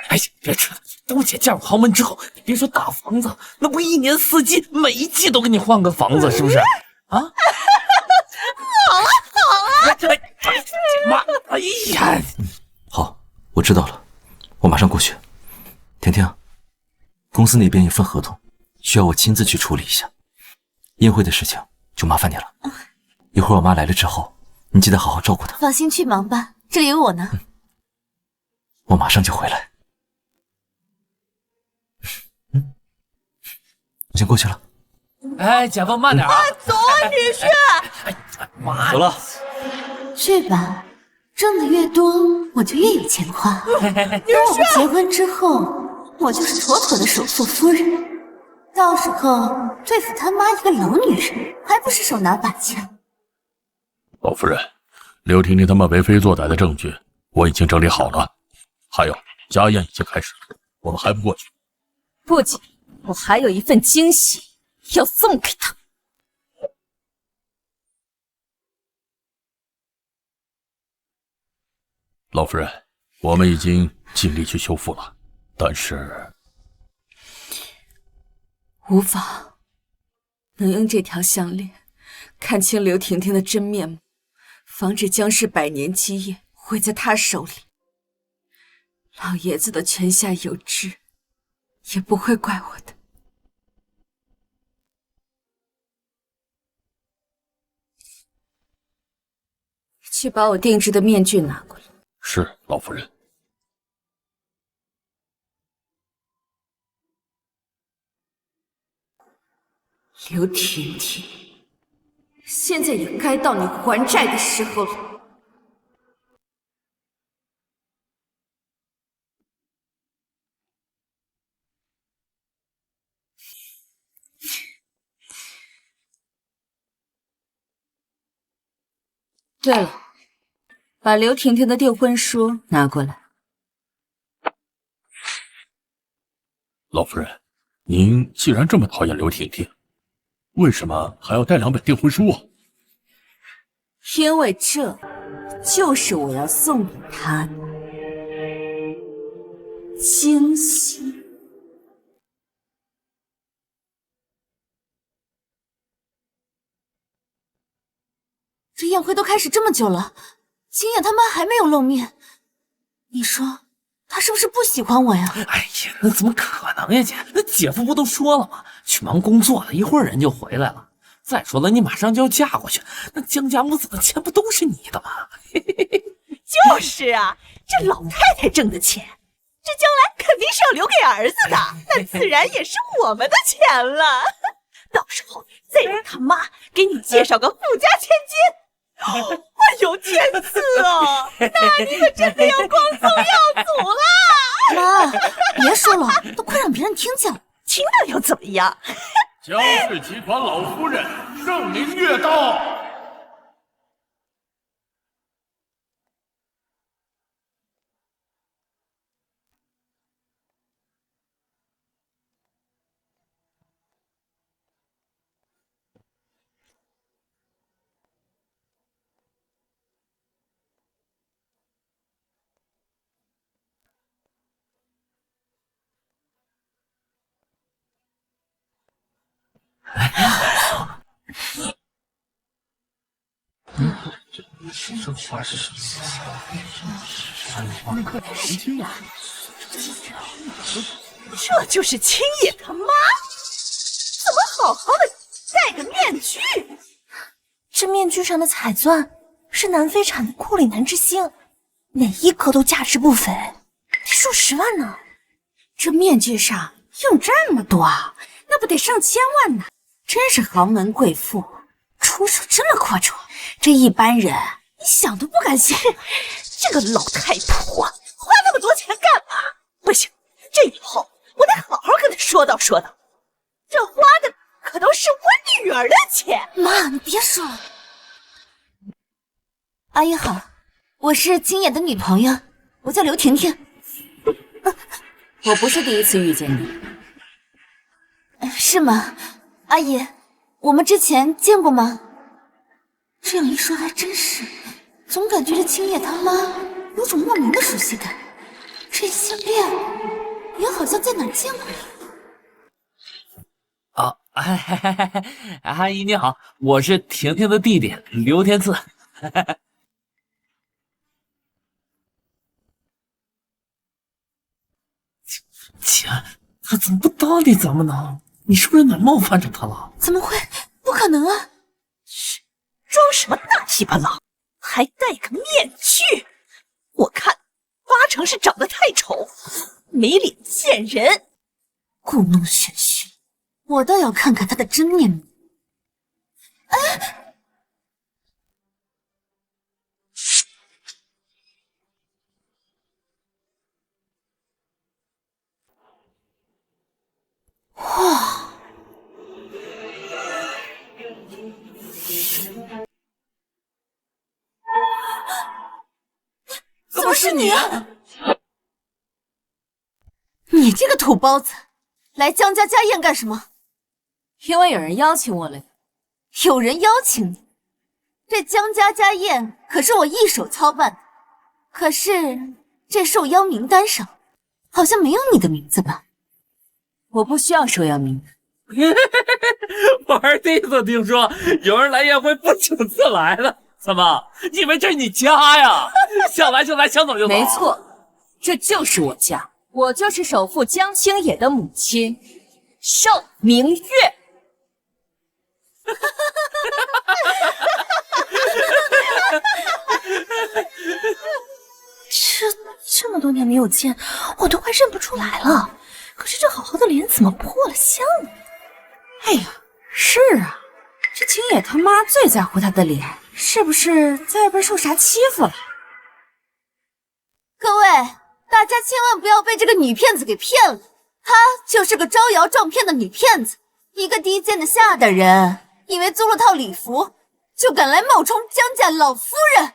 哎，别扯了，等我姐嫁入豪门之后，别说大房子，那不一年四季每一季都给你换个房子，是不是？啊？好啊，好啊！妈，哎呀，好，我知道了，我马上过去。婷婷，公司那边有份合同，需要我亲自去处理一下。宴会的事情就麻烦你了。一会儿我妈来了之后，你记得好好照顾她。放心去忙吧，这里有我呢。我马上就回来。我先过去了。哎，姐夫慢点啊！走啊，女婿！妈，走了。去吧，挣的越多，我就越有钱花。等我们结婚之后，我就是妥妥的首富夫人。到时候对付他妈一个老女人，还不是手拿把枪？老夫人，刘婷婷他们为非作歹的证据我已经整理好了，还有家宴已经开始了，我们还不过去？不急，我还有一份惊喜要送给他。老夫人，我们已经尽力去修复了，但是无法能用这条项链看清刘婷婷的真面目，防止江氏100年基业毁在她手里。老爷子的泉下有知，也不会怪我的。去把我定制的面具拿过来。是老夫人。刘婷婷，现在也该到你还债的时候了。对了，把刘婷婷的订婚书拿过来。老夫人，您既然这么讨厌刘婷婷，为什么还要带2本订婚书啊？因为这就是我要送给她的惊喜。这宴会都开始这么久了，秦野他妈还没有露面，你说他是不是不喜欢我呀？哎呀，那怎么可能呀，姐？那姐夫不都说了吗？去忙工作了，一会儿人就回来了。再说了，你马上就要嫁过去，那江家母子的钱不都是你的吗？就是啊，这老太太挣的钱，这将来肯定是要留给儿子的，那自然也是我们的钱了。到时候再让他妈给你介绍个富家千金。哎呦，天赐哦，那你可真的要光宗耀祖啦！妈，别说了，都快让别人听见了。听到又怎么样？江氏集团老夫人盛名月到。这话是什么？这就是青野他妈，怎么好好的戴个面具？这面具上的彩钻是南非产的库里南之星，每一颗都价值不菲，得数10万呢。这面具上用这么多，那不得上千万呢？真是豪门贵妇，出手这么阔绰，这一般人你想都不敢想。这个老太婆花那么多钱干嘛？不行，这以后我得好好跟她说道说道。这花的可都是我女儿的钱。妈，你别说了。阿姨好，我是青野的女朋友，我叫刘婷婷。我不是第一次遇见你。是吗？阿姨，我们之前见过吗？这样一说还真是，总感觉这青野他妈有种莫名的熟悉感。这项链也好像在哪儿见过。啊，阿姨你好，我是婷婷的弟弟刘天赐。姐，他怎么不搭理咱们呢？你是不是哪冒犯着他了？怎么会？不可能啊！装什么大鸡巴狼，还戴个面具？我看8成是长得太丑，没脸见人。故弄玄虚，我倒要看看他的真面目。哎，哇！怎么是你啊？你这个土包子，来江家家宴干什么？因为有人邀请我了。有人邀请你？这江家家宴可是我一手操办的，可是这受邀名单上好像没有你的名字吧？我不需要受邀名单。我还是第一次听说有人来宴会不请自来的。怎么？你以为这是你家呀？想来就来，想走就走。没错，这就是我家，我就是首富江青野的母亲邵明月。这么多年没有见，我都快认不出来了。可是这好好的脸怎么破了相呢？哎呀，是啊，这青野他妈最在乎他的脸，是不是在外边受啥欺负了？各位，大家千万不要被这个女骗子给骗了，她就是个招摇撞骗的女骗子，一个低贱的下等人，以为租了套礼服就敢来冒充江家老夫人！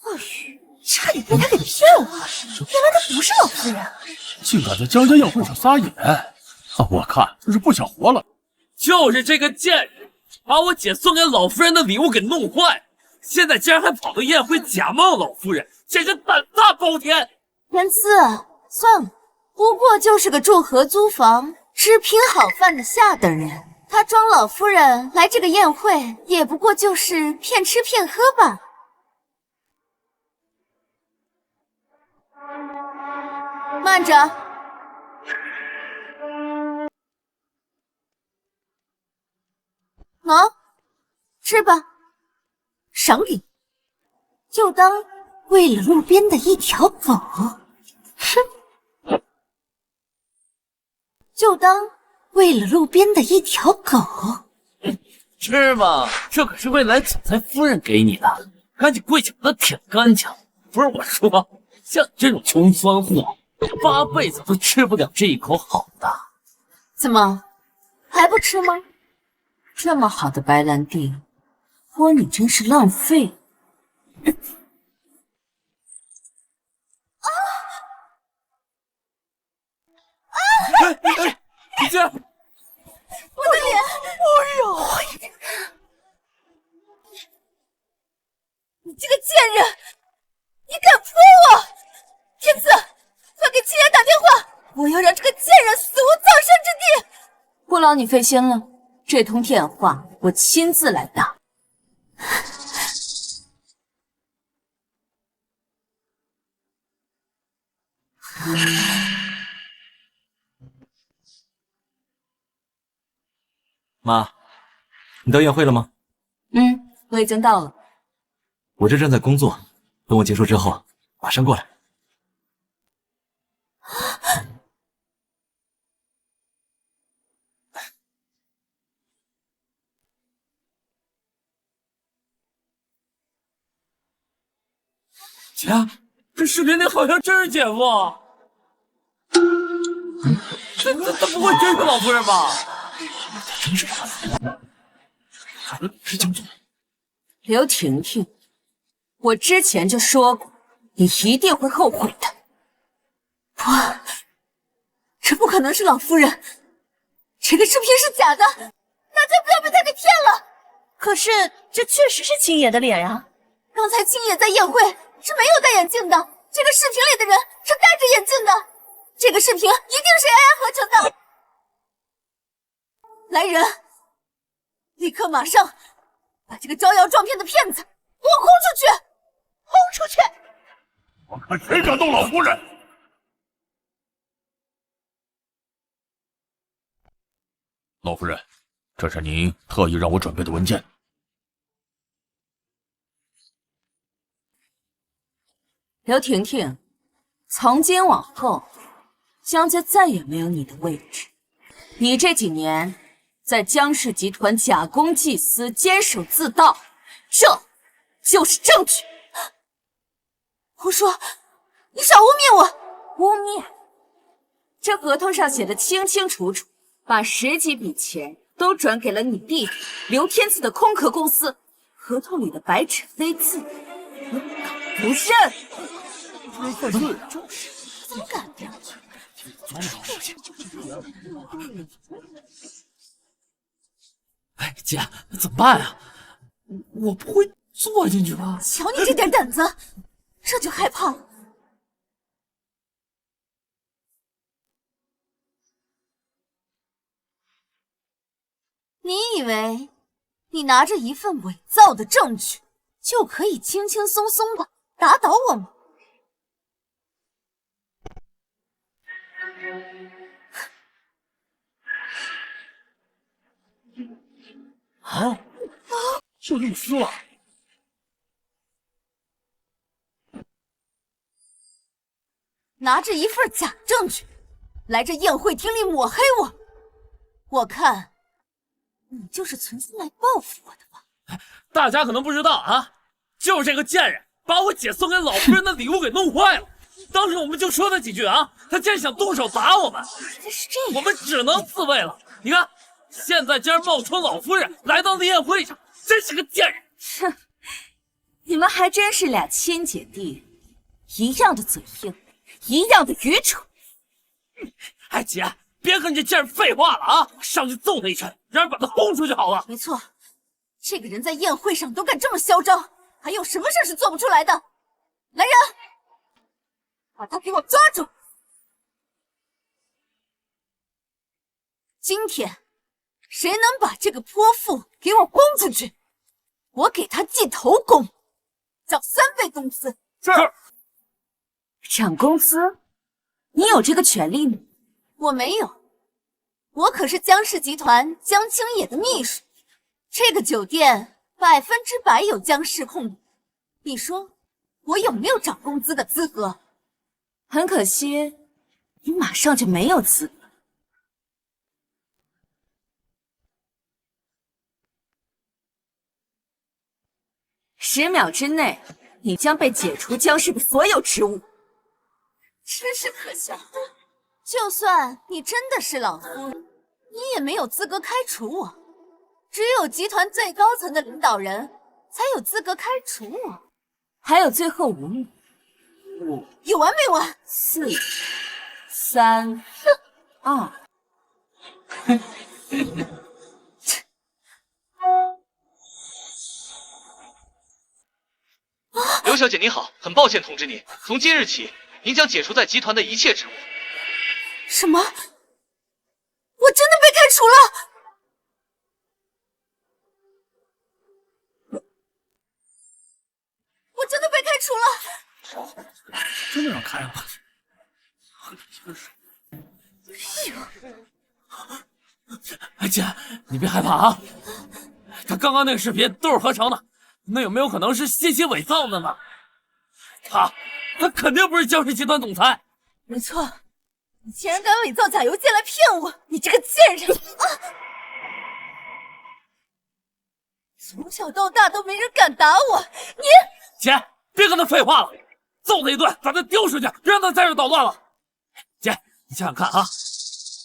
我去，差点被他给骗了，原来她不是老夫人，竟敢在江家宴会上撒野！我看这是不想活了。就是这个贱人，把我姐送给老夫人的礼物给弄坏，现在竟然还跑到宴会假冒老夫人，简直胆大包天！言辞，算了，不过就是个住合租房、吃品好饭的下等人。他装老夫人来这个宴会，也不过就是骗吃骗喝罢了。慢着，喏，吃吧，赏给你，就当喂了路边的一条狗。哼，就当喂了路边的一条狗。吃吧，这可是未来总裁夫人给你的，赶紧跪下把它舔干净。不是我说，像你这种穷酸货，8辈子都吃不了这一口好的。怎么，还不吃吗？这么好的白兰地，喝你真是浪费。你这，我的脸！哎呦！你这个贱人，你敢泼我！天赐，快给青爷打电话，我要让这个贱人死无葬身之地！不劳你费心了，这通电话我亲自来打。妈，你到宴会了吗？我已经到了。我这正在工作，等我结束之后马上过来。姐，这视频里好像真是姐夫。这不会真是老夫人吧？真是傻子，是江总。刘婷婷，我之前就说过，你一定会后悔的。这不可能是老夫人，这个视频是假的，大家不要被他给骗了。可是这确实是青爷的脸呀！刚才青爷在宴会是没有戴眼镜的，这个视频里的人是戴着眼镜的，这个视频一定是 AI 合成的。来人，立刻马上把这个招摇撞骗的骗子给我轰出去！轰出去！我看谁敢动老夫人！老夫人，这是您特意让我准备的文件。刘婷婷，从今往后，江家再也没有你的位置。你这几年在江氏集团假公济私、监守自盗，这就是证据。胡说！你少污蔑我！污蔑？这合同上写的清清楚楚，把10几笔钱都转给了你弟弟刘天赐的空壳公司，合同里的白纸黑字，你敢不认？怎么敢的？哎，姐，怎么办啊？我不会坐进去吧？瞧你这点胆子，这就害怕了。你以为你拿着一份伪造的证据，就可以轻轻松松的打倒我吗？啊！就这么撕了？拿着一份假证据来这宴会厅里抹黑我，我看你就是存心来报复我的吧？大家可能不知道啊，就是这个贱人把我姐送给老夫人的礼物给弄坏了。当时我们就说他几句啊，他竟然想动手打我们，是这样，我们只能自卫了。你看，现在竟然冒充老夫人来到了宴会上，真是个贱人！哼，你们还真是俩亲姐弟，一样的嘴硬，一样的愚蠢。哎，姐，别跟这贱人废话了啊！我上去揍他一拳，让人把他轰出去好了。没错，这个人在宴会上都敢这么嚣张，还有什么事是做不出来的？来人，把他给我抓住！今天谁能把这个泼妇给我供出去，我给他记头功，涨3倍工资。是。涨工资？你有这个权利吗？我没有，我可是江氏集团江青野的秘书，这个酒店100%有江氏控股，你说我有没有涨工资的资格？很可惜，你马上就没有资格。10秒之内，你将被解除江氏的所有职务。真是可笑！就算你真的是老夫人，你也没有资格开除我。只有集团最高层的领导人才有资格开除我。还有最后5秒，5，有完没完？4、3、2。刘小姐您好，很抱歉通知您，从今日起，您将解除在集团的一切职务。什么？我真的被开除了？我真的被开除了？真的让开了？哎姐，你别害怕啊！他刚刚那个视频都是合成的，那有没有可能是信息伪造的呢？他肯定不是江氏集团总裁。没错，你竟然敢伪造假邮件来骗我，你这个贱人！从小到大都没人敢打我，你姐，别跟他废话了，揍他一顿，把他丢出去，让他在这捣乱了。姐，你想想看啊，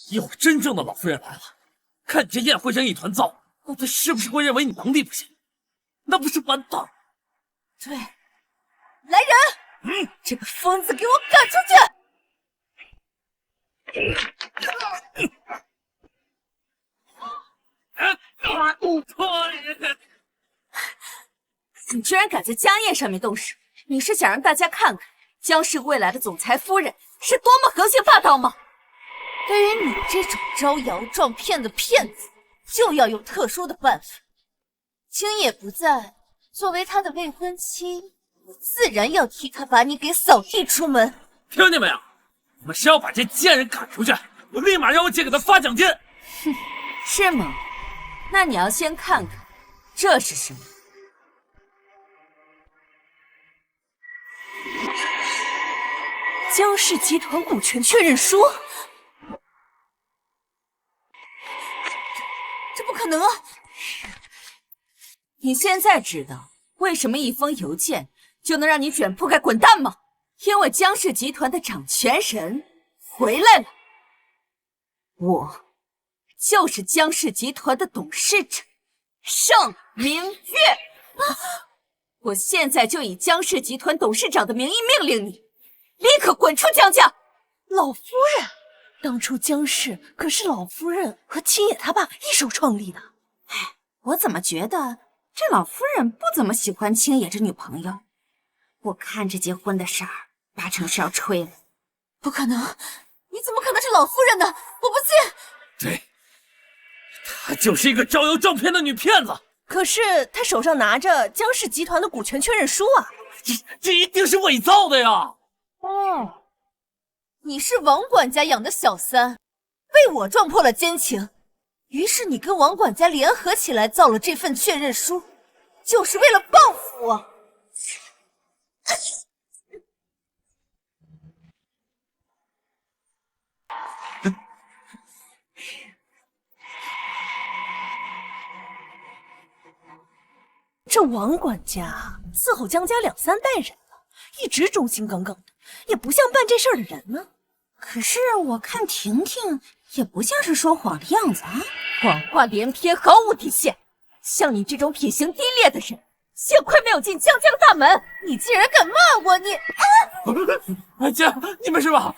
一会儿真正的老夫人来了，看你这宴会上一团糟，那他是不是会认为你能力不行？那不是完蛋？对，来人，这个疯子给我赶出去！你居然敢在家宴上面动手，你是想让大家看看江氏未来的总裁夫人是多么横行霸道吗？对于你这种招摇撞骗的骗子，就要有特殊的办法。青野不在，作为他的未婚妻，我自然要替他把你给扫地出门。听见没有？你们谁要把这贱人赶出去，我立马让我姐给他发奖金。哼，是吗？那你要先看看这是什么。江氏集团股权确认书，这不可能啊！你现在知道为什么一封邮件就能让你卷铺盖滚蛋吗？因为江氏集团的掌权人回来了，我就是江氏集团的董事长盛明月。我现在就以江氏集团董事长的名义命令你，立刻滚出江家！老夫人，当初江氏可是老夫人和青野他爸一手创立的。哎，我怎么觉得这老夫人不怎么喜欢青野这女朋友？我看这结婚的事儿八成是要吹了。不可能，你怎么可能是老夫人呢？我不信！对，她就是一个招摇撞骗的女骗子。可是她手上拿着江氏集团的股权确认书啊，这一定是伪造的呀！哦，你是王管家养的小三，被我撞破了奸情，于是你跟王管家联合起来造了这份确认书，就是为了报复我。这王管家伺候江家2、3代人了，一直忠心耿耿的，也不像办这事儿的人呢。可是我看婷婷也不像是说谎的样子啊，谎话连篇，毫无底线。像你这种品行低劣的人，幸亏没有进江家的大门。你竟然敢骂我！你姐，你没事吧？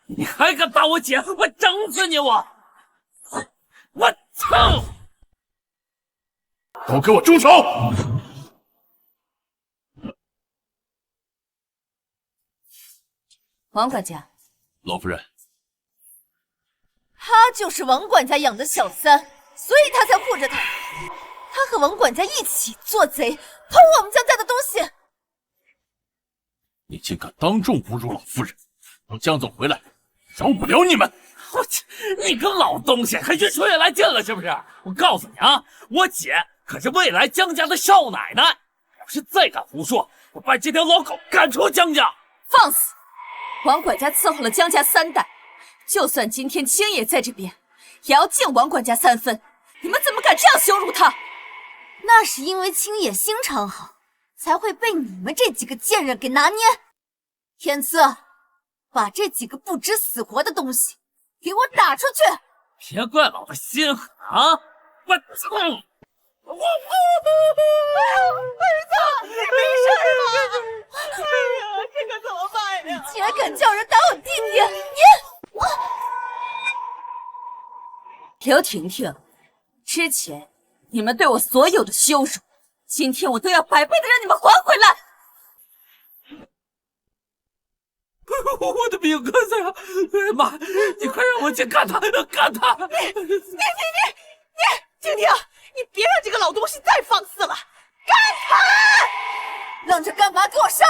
你还敢打我姐，我整死你！我操！都给我住手！王管家，老夫人，他就是王管家养的小三，所以他才护着他。他和王管家一起做贼，偷我们江家的东西。你竟敢当众侮辱老夫人！等江总回来，饶不了你们！我去，你个老东西，还越说越来劲了是不是？我告诉你啊，我姐可是未来江家的少奶奶，要是再敢胡说，我把这条老狗赶出江家！放肆！王管家伺候了江家3代，就算今天青野在这边，也要敬王管家3分。你们怎么敢这样羞辱他？那是因为青野心肠好，才会被你们这几个贱人给拿捏。天赐，把这几个不知死活的东西给我打出去！别怪老子心狠啊！我操！儿子，你没事吧？哎呀，这可怎么办呀？竟然敢叫人打我弟弟！刘婷婷，之前你们对我所有的羞辱，今天我都要100倍的让你们还回来！我的命可在啊！妈，你快让我姐干他，干他！你，婷婷，你别让这个老东西再放肆了，干他！愣着干嘛？给我上！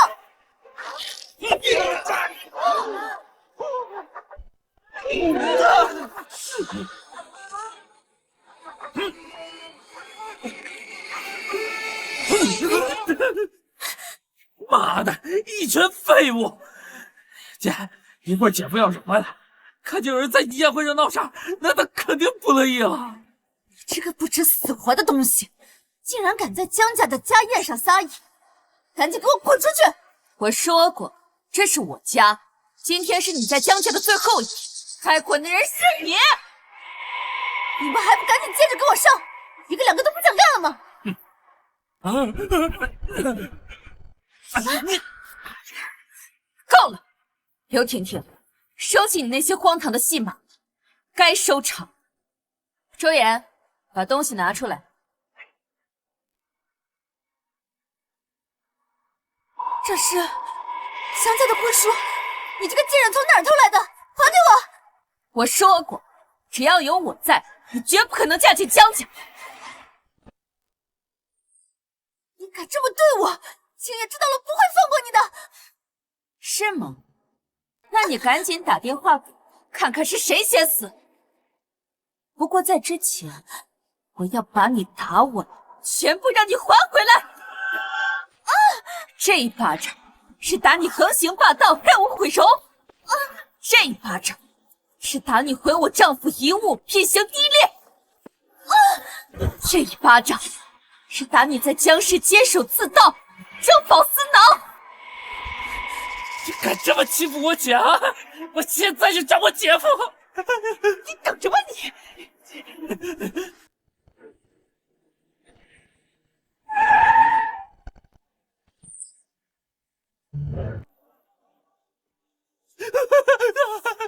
妈的，一群废物！姐，一会儿姐夫要是回来，看见有人在宴会上闹事，那他肯定不乐意了。你这个不知死活的东西，竟然敢在江家的家宴上撒野！赶紧给我滚出去！我说过，这是我家，今天是你在江家的最后一天，该滚的人是你！你们还不赶紧接着给我上！一个两个都不想干了吗？你够了，刘婷婷，收起你那些荒唐的戏码，该收场。周岩，把东西拿出来。这是江家的婚书，你这个贱人从哪儿偷来的？还给我！我说过，只要有我在，你绝不可能嫁进江家。你敢这么对我，青野知道了不会放过你的。是吗？那你赶紧打电话看看是谁先死。不过在之前，我要把你打稳，全部让你还回来。这一巴掌是打你横行霸道，让我毁容；这一巴掌是打你毁我丈夫遗物，品行低劣；这一巴掌是打你在江氏监守自盗，正饱私囊。你敢这么欺负我姐啊！我现在就找我姐夫！你等着吧你！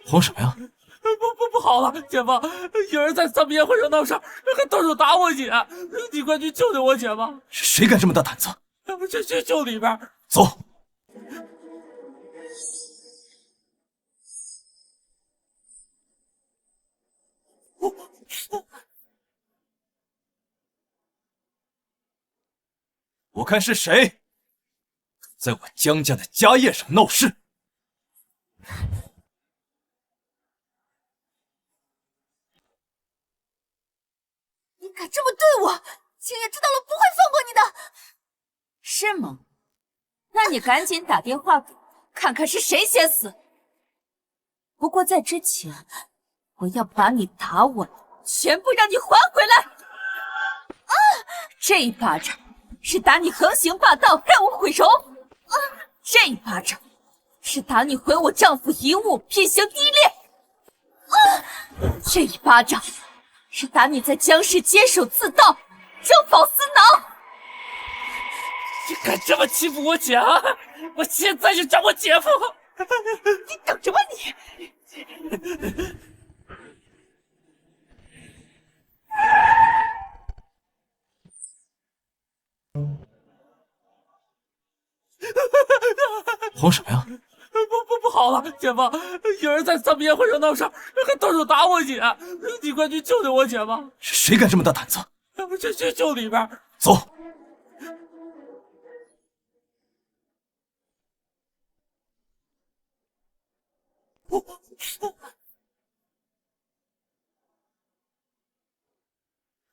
慌什么呀？不好了，姐夫，有人在咱们宴会上闹事，还动手打我姐，你快去救救我姐吧！是谁敢这么大胆子？就里边。走。我看是谁在我江家的家宴上闹事。你敢这么对我，青野知道了不会放过你的。是吗？那你赶紧打电话看看是谁先死。不过在之前，我要把你打稳，全部让你还回来。这一巴掌是打你横行霸道，让我毁容；这一巴掌是打你毁我丈夫遗物，品行低劣；这一巴掌是打你在江氏监守自盗，正饱私囊。你敢这么欺负我姐啊！我现在就找我姐夫！你等着吧你！慌什么呀？不好了，姐夫，有人在咱们宴会上闹事，还动手打我姐，你快去救救我姐吧！是谁敢这么大胆子？就里边。走。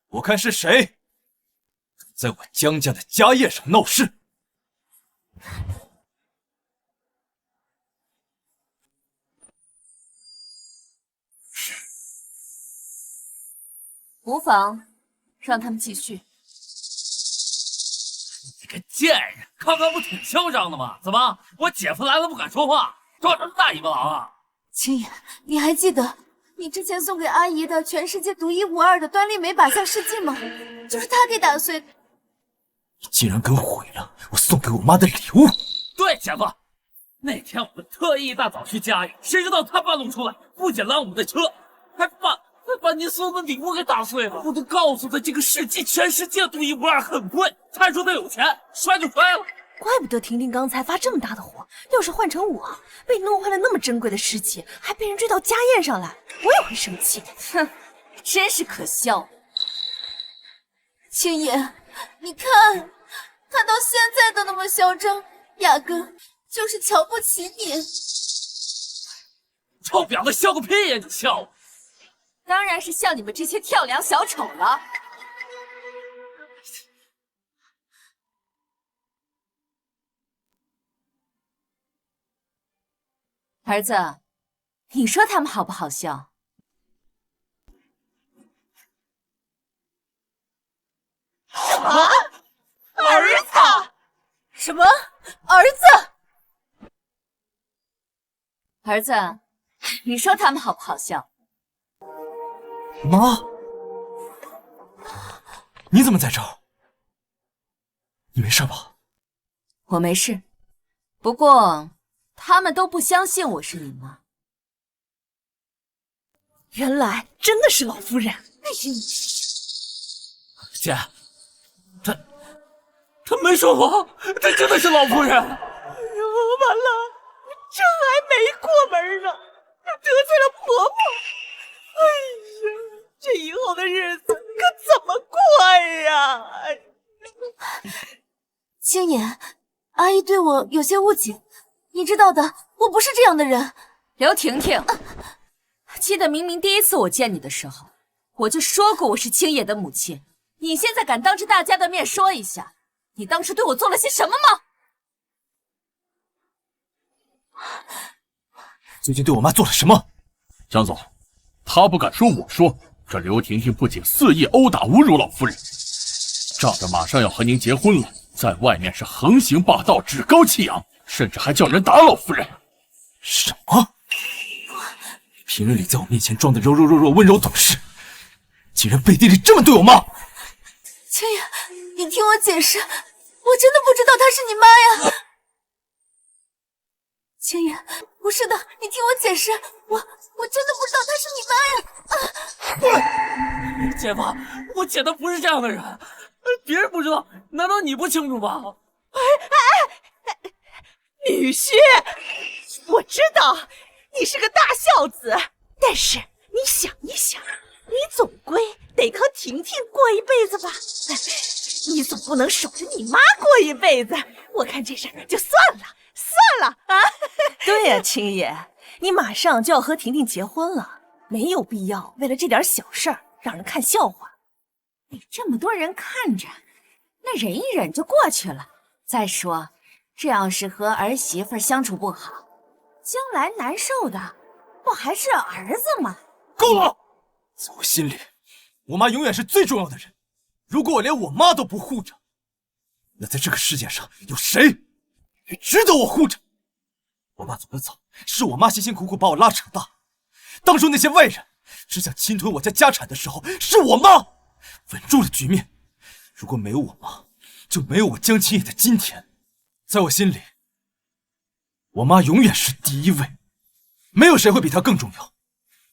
我看是谁在我江家的家宴上闹事。无妨，让他们继续。你个贱人，刚刚不挺嚣张的吗？怎么，我姐夫来了不敢说话，装什么大尾巴狼啊？青野，你还记得你之前送给阿姨的全世界独一无二的端粒美靶向试剂吗？就是她给打碎的。你竟然敢毁了我送给我妈的礼物！对，姐夫，那天我们特意一大早去家里，谁知道他半路出来，不仅拦我们的车，还把您送的礼物给打碎了。我都告诉他这个试剂全世界独一无二，很贵。他还说他有钱，摔就摔了。怪不得婷婷刚才发这么大的火，要是换成我，被弄坏了那么珍贵的试剂，还被人追到家宴上来，我也会生气的。哼，真是可笑。青野，你看，他到现在都那么嚣张，压根就是瞧不起你。臭婊子，笑个屁呀！你笑！当然是笑你们这些跳梁小丑了。儿子，你说他们好不好笑？什么？儿子？什么？儿子？儿子，你说他们好不好笑？妈，你怎么在这儿？你没事吧？我没事，不过他们都不相信我是你妈。原来真的是老夫人！哎呀，姐，他没说谎，他真的是老夫人。哎呦，完了，这还没过门呢，得罪了婆婆。哎呀，这以后的日子可怎么过呀？青野，阿姨对我有些误解，你知道的，我不是这样的人。刘婷婷，记得明明第一次我见你的时候，我就说过我是青野的母亲，你现在敢当着大家的面说一下，你当时对我做了些什么吗？最近对我妈做了什么？江总，他不敢说，我说，这刘婷婷不仅肆意殴打侮辱老夫人，仗着马上要和您结婚了，在外面是横行霸道，趾高气扬，甚至还叫人打老夫人。什么？平日里在我面前装的柔柔温柔懂事，竟然背地里这么对我妈！青野，你听我解释，我真的不知道她是你妈呀。青野，不是的，你听我解释，我真的不知道她是你妈呀！姐夫，我姐她不是这样的人，别人不知道，难道你不清楚吗？女婿，我知道你是个大孝子，但是你想一想，你总归得和婷婷过一辈子吧？你总不能守着你妈过一辈子。我看这事儿就算了啊！对呀，青野，你马上就要和婷婷结婚了，没有必要为了这点小事儿让人看笑话。你这么多人看着，那忍一忍就过去了。再说，这要是和儿媳妇相处不好，将来难受的不还是儿子吗？够了！在我心里，我妈永远是最重要的人。如果我连我妈都不护着，那在这个世界上有谁也值得我护着？我爸走得早，是我妈辛辛苦苦把我拉扯大。当初那些外人只想侵吞我家家产的时候，是我妈稳住了局面。如果没有我妈，就没有我江青野的今天。在我心里，我妈永远是第一位，没有谁会比她更重要。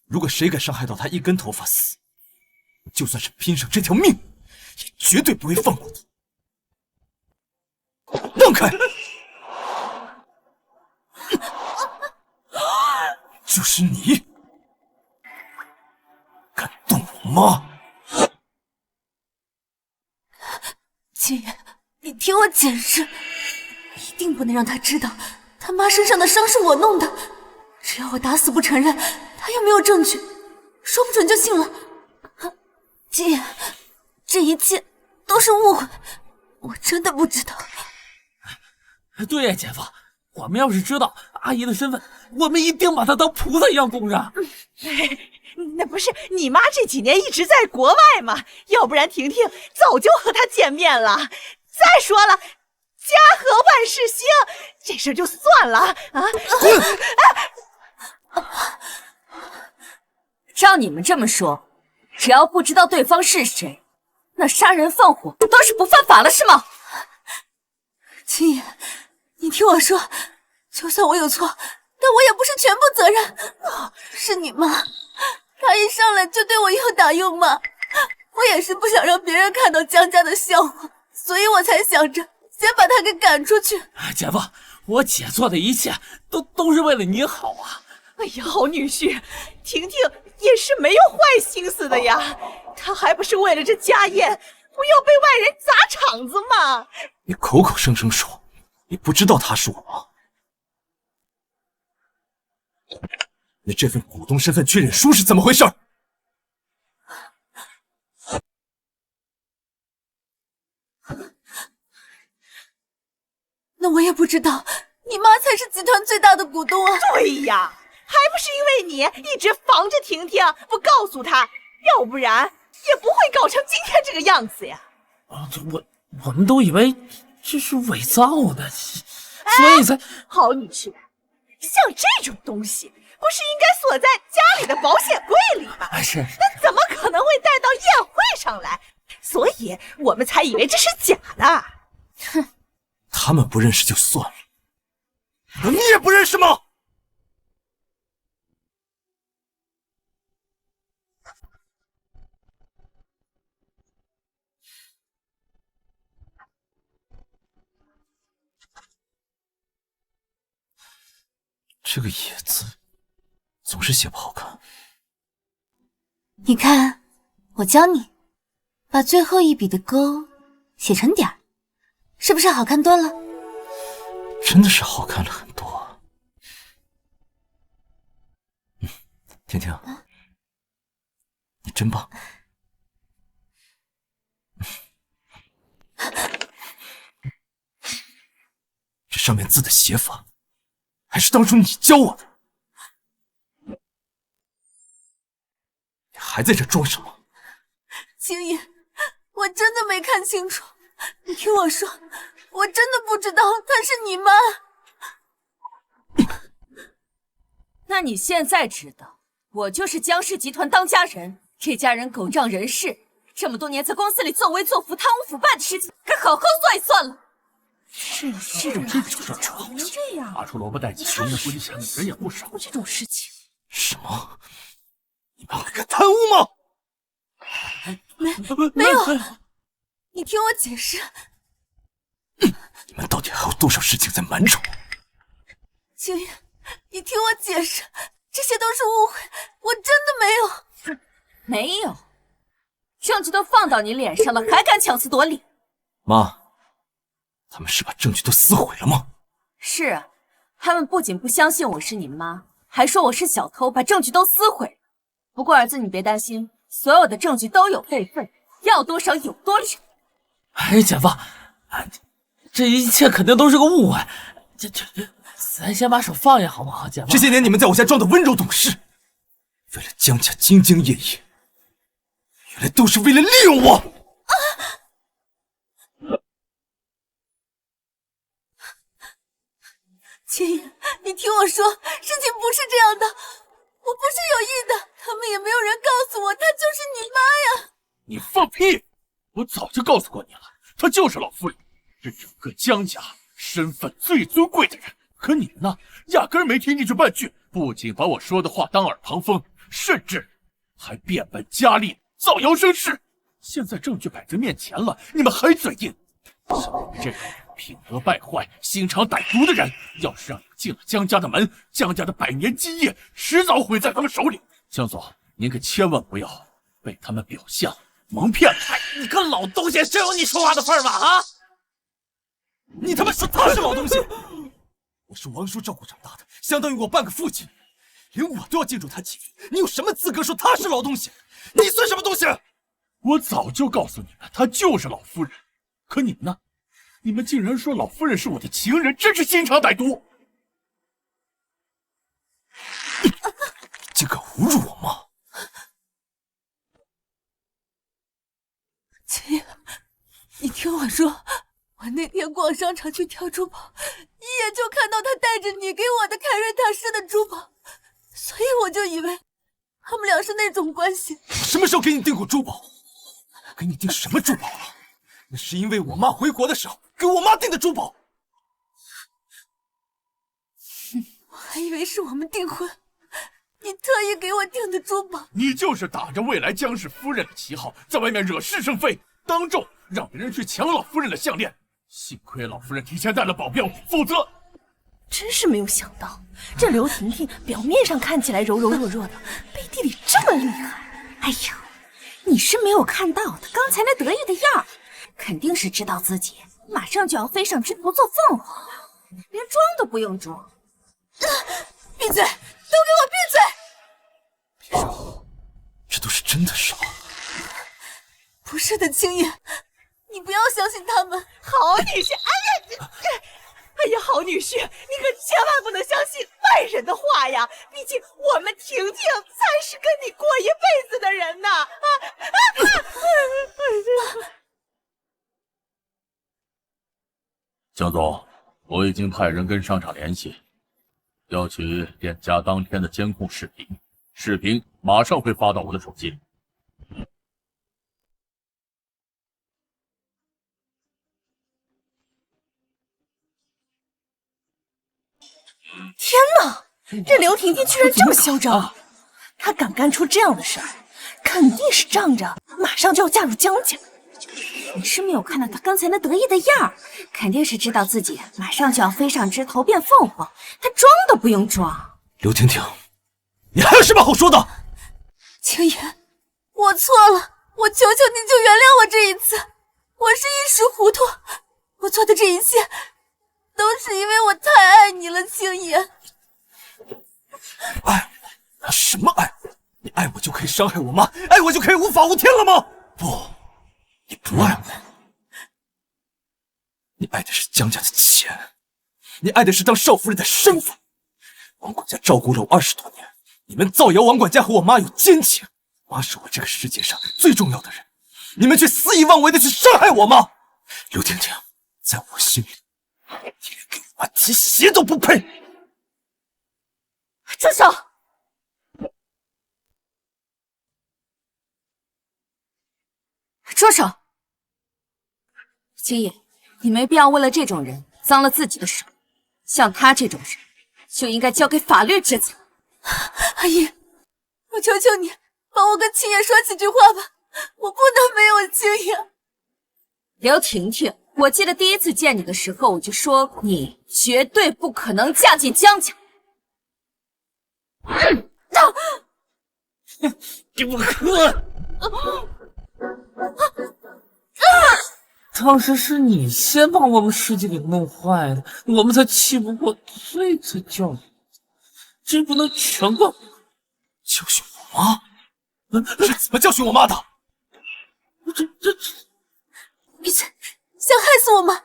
如果谁敢伤害到她一根头发死，就算是拼上这条命，也绝对不会放过她。让开！就是你，敢动我妈！青野，你听我解释，一定不能让他知道他妈身上的伤是我弄的。只要我打死不承认，他又没有证据，说不准就信了。青野，这一切都是误会，我真的不知道。对呀，姐夫，我们要是知道阿姨的身份，我们一定把她当菩萨一样供着。那不是你妈这几年一直在国外吗？要不然婷婷早就和她见面了。再说了，家和万事兴，这事就算了啊！滚！照你们这么说，只要不知道对方是谁，那杀人放火都是不犯法了，是吗？青野，你听我说，就算我有错，但我也不是全部责任。是你妈，她一上来就对我又打又骂，我也是不想让别人看到江家的笑话，所以我才想着先把她给赶出去。姐夫，我姐做的一切都是为了你好啊！哎呀，好女婿，婷婷也是没有坏心思的呀，她还不是为了这家宴，不要被外人砸场子吗？你口口声声说你不知道她是我妈，那这份股东身份确认书是怎么回事？那我也不知道，你妈才是集团最大的股东啊！对呀，还不是因为你一直防着婷婷，不告诉她，要不然也不会搞成今天这个样子呀。我们都以为这是伪造的，所以才……好女婿，像这种东西不是应该锁在家里的保险柜里吗？是。那怎么可能会带到宴会上来？所以我们才以为这是假的。哼，他们不认识就算了，你也不认识吗？这个“野”字总是写不好看。你看，我教你，把最后一笔的勾写成点儿，是不是好看多了？真的是好看了很多。婷婷，你真棒。这上面字的写法，还是当初你教我的。你还在这装什么？青野，我真的没看清楚，你听我说，我真的不知道她是你妈。那你现在知道，我就是江氏集团当家人，这家人狗仗人势，这么多年在公司里作威作福、贪污腐败的事情，该好好算一算了。这种事能这样？拿出萝卜带鸡，人也不想你人也不少。这种事情，什么？你们还敢贪污吗？没有，你听我解释。你们到底还有多少事情在瞒着我？青野，你听我解释，这些都是误会，我真的没有。没有，证据都放到你脸上了，还敢强词夺理？妈，他们是把证据都撕毁了吗？是啊，他们不仅不相信我是你妈，还说我是小偷，把证据都撕毁了。不过儿子，你别担心，所有的证据都有备份，要多少有多少。哎，姐夫，这一切肯定都是个误会，咱先把手放下好不好，姐夫？这些年你们在我家装的温柔懂事，为了江家兢兢业业，原来都是为了利用我。青野，你听我说，事情不是这样的，我不是有意的，他们也没有人告诉我，她就是你妈呀！你放屁！我早就告诉过你了，她就是老夫人，是整个江家身份最尊贵的人，可你呢，压根没听进去半句，不仅把我说的话当耳旁风，甚至还变本加厉造谣生事。现在证据摆在面前了，你们还嘴硬？像你这种品德败坏、心肠歹毒的人，要是让你进了江家的门，江家的百年基业迟早毁在他们手里。江总，您可千万不要被他们表象蒙骗了。你个老东西，真有你说话的份儿吗？啊！你他妈说他是老东西？我是王叔照顾长大的，相当于我半个父亲，连我都要敬重他几句。你有什么资格说他是老东西？你算什么东西？我早就告诉你们，她就是老夫人。可你们呢？你们竟然说老夫人是我的情人，真是心肠歹毒！你竟敢侮辱我妈！秦爷，你听我说，我那天逛商场去挑珠宝，一眼就看到他带着你给我的凯瑞大师的珠宝，所以我就以为他们俩是那种关系。我什么时候给你订过珠宝？我给你订什么珠宝了？那是因为我妈回国的时候给我妈订的珠宝。我还以为是我们订婚，你特意给我订的珠宝。你就是打着未来江氏夫人的旗号，在外面惹是生非，当众让别人去抢老夫人的项链。幸亏老夫人提前带了保镖，否则……真是没有想到，这刘婷婷表面上看起来柔柔弱弱的，背地里这么厉害。哎呀，你是没有看到他刚才那得意的样儿，肯定是知道自己马上就要飞上枝头做凤凰，连装都不用装。闭嘴！都给我闭嘴！别说，这都是真的是吗？不是的，青爷，你不要相信他们。好女婿，哎呀，好女婿，你可千万不能相信外人的话呀！毕竟我们婷婷才是跟你过一辈子的人呢！江总，我已经派人跟商场联系，要取店家当天的监控视频，视频马上会发到我的手机。天哪，这刘婷婷居然这么嚣张！她敢干出这样的事儿，肯定是仗着马上就要嫁入江家。你是没有看到他刚才那得意的样儿，肯定是知道自己马上就要飞上枝头变凤凰，他装都不用装。刘婷婷，你还有什么好说的？青爷，我错了，我求求你就原谅我这一次，我是一时糊涂，我做的这一切都是因为我太爱你了，青爷。爱？什么爱？你爱我就可以伤害我妈，爱我就可以无法无天了吗？不，你不爱我，你爱的是江家的钱，你爱的是当少夫人的身份。王管家照顾了我20多年，你们造谣王管家和我妈有奸情，妈是我这个世界上最重要的人，你们却肆意妄为的去伤害我妈。刘婷婷，在我心里，你连给我妈提鞋都不配。住手！住手！青爷，你没必要为了这种人脏了自己的手，像他这种人就应该交给法律制裁。阿姨，我求求你帮我跟青爷说几句话吧，我不能没有青爷。刘婷婷，我记得第一次见你的时候，我就说你绝对不可能嫁进江家。不可！当时是你先把我们师姐给弄坏的，我们才气不过，所以才教训。这不能全怪我。教训我妈？是怎么教训我妈的？你想害死我吗？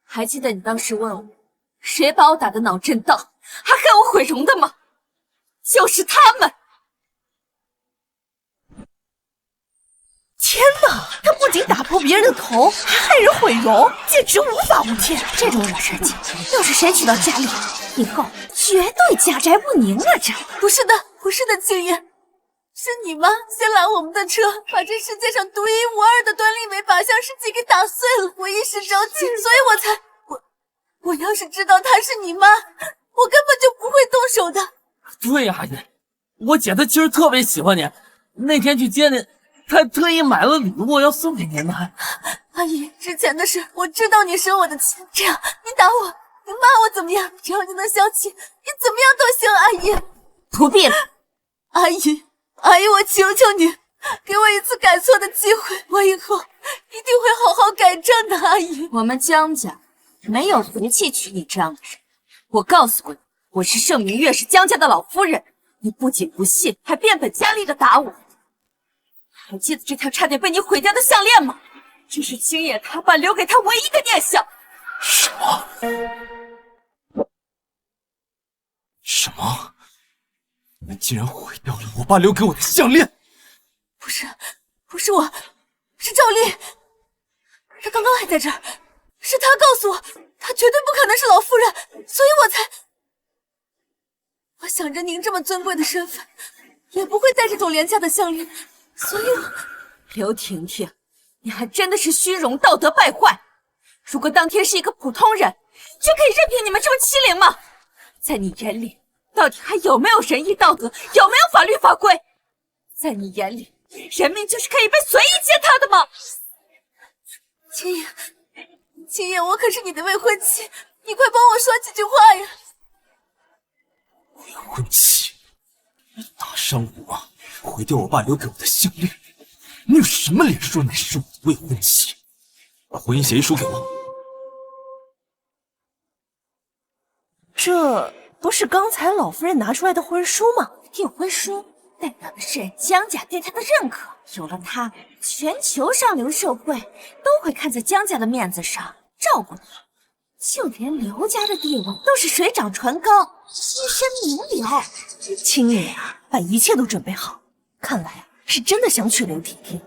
还记得你当时问我，谁把我打得脑震荡，还害我毁容的吗？就是他们。天哪，他不仅打破别人的头，还害人毁容，简直无法无天。这种惹事精，要是谁娶到家里，以后绝对家宅不宁啊！这不是的，青爷，是你吗？先拦我们的车，把这世界上独一无二的端粒酶靶向试剂给打碎了。我一时着急，所以我才……我要是知道她是你妈，我根本就不会动手的。对呀，阿姨，我姐她其实特别喜欢你，那天去接你，她还特意买了礼物要送给您呢。阿姨，之前的事我知道你生我的气，这样你打我，你骂我怎么样？只要你能消气，你怎么样都行。阿姨，不必了。阿姨，我求求你，给我一次改错的机会，我以后一定会好好改正的。阿姨，我们江家没有福气娶你这样的人。我告诉过你，我是盛明月，是江家的老夫人。你不仅不信，还变本加厉的打我。还记得这条差点被你毁掉的项链吗？这是青野他爸留给他唯一的念想。什么？什么？你们竟然毁掉了我爸留给我的项链！不是我，是赵丽。她刚刚还在这儿，是她告诉我，她绝对不可能是老夫人，所以我才……我想着您这么尊贵的身份，也不会戴这种廉价的项链，所以我……刘婷婷，你还真的是虚荣道德败坏。如果当天是一个普通人，就可以任凭你们这么欺凌吗？在你眼里，到底还有没有仁义道德，有没有法律法规？在你眼里，人命就是可以被随意践踏的吗？青野，我可是你的未婚妻，你快帮我说几句话呀！未婚妻？你打伤我，毁掉我爸留给我的项链，你有什么脸说你是我的未婚妻？把婚姻协议书给我。这不是刚才老夫人拿出来的婚书吗？有婚书代表的是江家对她的认可，有了她，全球上流社会都会看在江家的面子上照顾你，就连刘家的地位都是水涨船高，跻身名流。青野把一切都准备好，看来是真的想娶刘婷婷。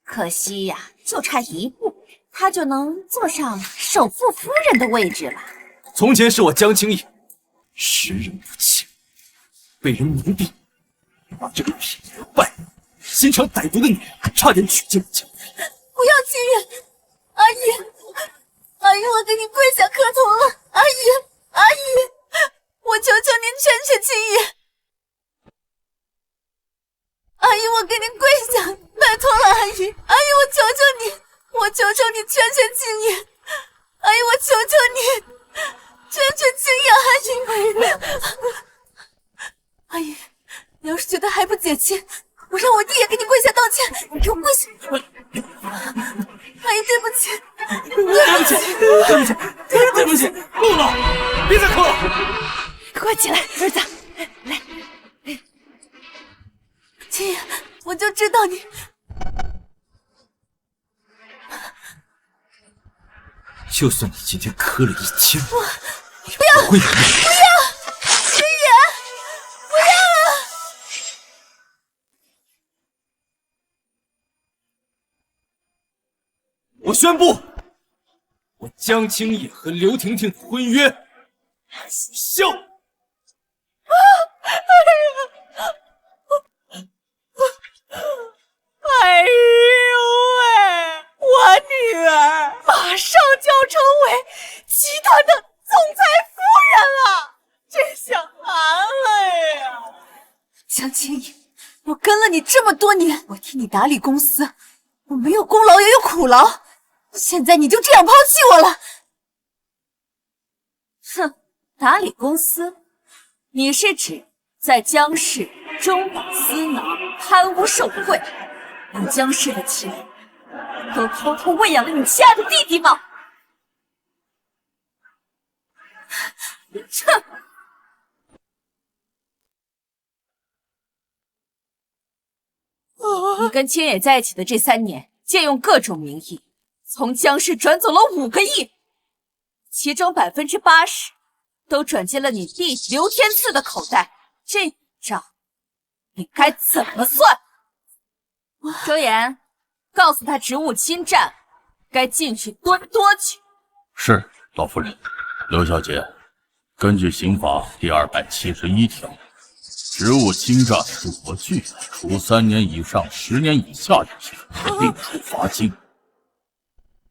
可惜呀，就差一步，她就能坐上首富夫人的位置了。从前是我江青义识人不清，被人蒙蔽，把这个痞败心肠歹毒的女人差点娶进了江府。不要青野，阿姨，我给你跪下磕头了，阿姨，我求求您劝劝青野，阿姨，我给您跪下，拜托了，阿姨，我求求你劝劝青野，阿姨，我求求你。劝劝青野，阿姨，你要是觉得还不解气，我让我弟也给你跪下道歉。你给我跪下！阿姨，对不起，对不起，够了，别再哭了！快起来，儿子，来，青野，我就知道你。就算你今天磕了1000，不要！不会原谅。不要！青野，不要啊！我宣布，我江青野和刘婷婷的婚约取消。哎呦喂！我女儿马上就要成为集团的总裁夫人了，这下完了呀！江青野，我跟了你这么多年，我替你打理公司，我没有功劳也有苦劳，现在你就这样抛弃我了？哼，打理公司？你是指在江氏中饱私囊、贪污受贿，让江氏的钱都偷偷喂养了你亲爱的弟弟吗？哼！你跟青野在一起的这3年，借用各种名义，从江氏转走了5个亿，其中80%都转进了你弟刘天赐的口袋，这账你该怎么算？周岩，告诉他职务侵占，该进去蹲多久？是，老夫人。刘小姐，根据刑法第271条，职务侵占数额巨额，处3年以上10年以下有期，并处罚金。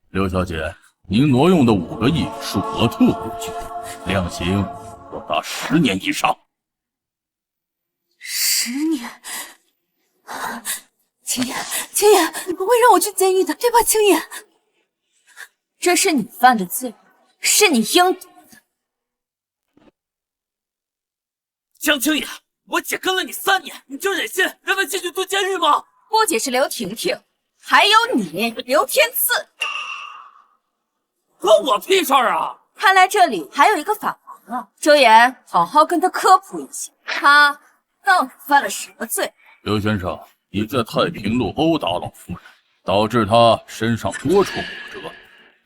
刘小姐，您挪用的5个亿数额特别巨大，量刑多达10年以上。10年？青爷，青爷，你不会让我去监狱的，对吧，青爷？这是你犯的罪，是你应得的。江青野，我姐跟了你3年，你就忍心让她继续蹲监狱吗？不仅是刘婷婷，还有你，刘天赐。关我屁事儿啊！看来这里还有一个法王啊，周岩，好好跟他科普一下，他到底犯了什么罪？刘先生，你在太平路殴打老夫人，导致她身上多处骨折。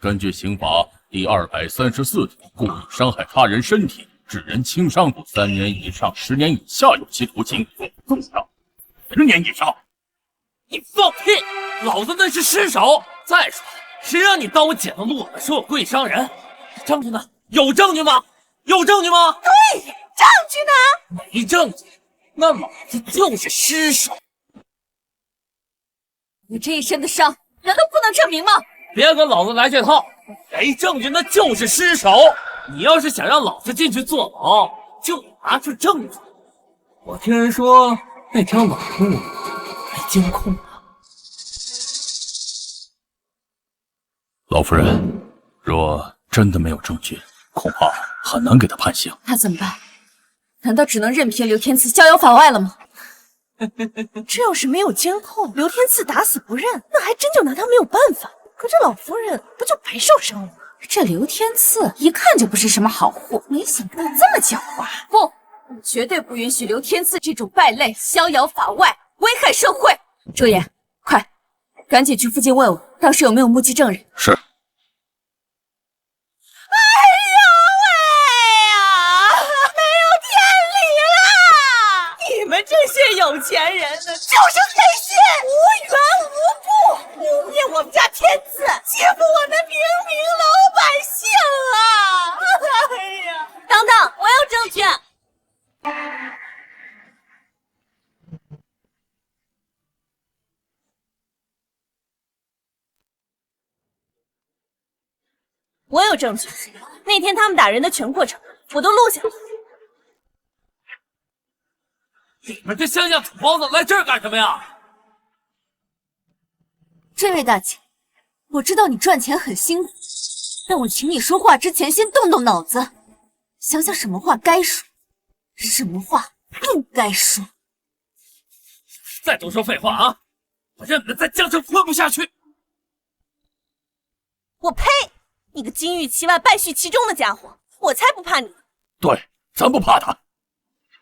根据刑法第234条，故意伤害他人身体，致人轻伤，3年以上10年以下有期徒刑，重判10年以上。你放屁！老子那是失手。再说，谁让你当我姐的路了，说我故意伤人？证据呢？有证据吗？有证据吗？对，证据呢？没证据，那老子就是失手。你这一身的伤，难道不能证明吗？别跟老子来这套，没证据那就是失手。你要是想让老子进去坐牢，就拿出证据。我听人说那条马路没监控啊。老夫人，若真的没有证据，恐怕很难给他判刑。那怎么办？难道只能任凭刘天赐逍遥法外了吗？这要是没有监控，刘天赐打死不认，那还真就拿他没有办法。可这老夫人不就白受伤了吗？这刘天赐一看就不是什么好货，没想到这么狡猾。不，绝对不允许刘天赐这种败类逍遥法外，危害社会。周岩，快，赶紧去附近问问，当时有没有目击证人。是。你们这些有钱人呢，就是黑心，无缘无故污蔑我们家天赐，欺负我们平民老百姓啊！哎呀，等等，我有证据。我有证据，那天他们打人的全过程我都录下来。你们这乡下土包子来这儿干什么呀？这位大姐，我知道你赚钱很辛苦，但我请你说话之前先动动脑子，想想什么话该说，什么话不该说。再多说废话啊！我让你们在江城混不下去！我呸！你个金玉其外败絮其中的家伙，我才不怕你！对，咱不怕他。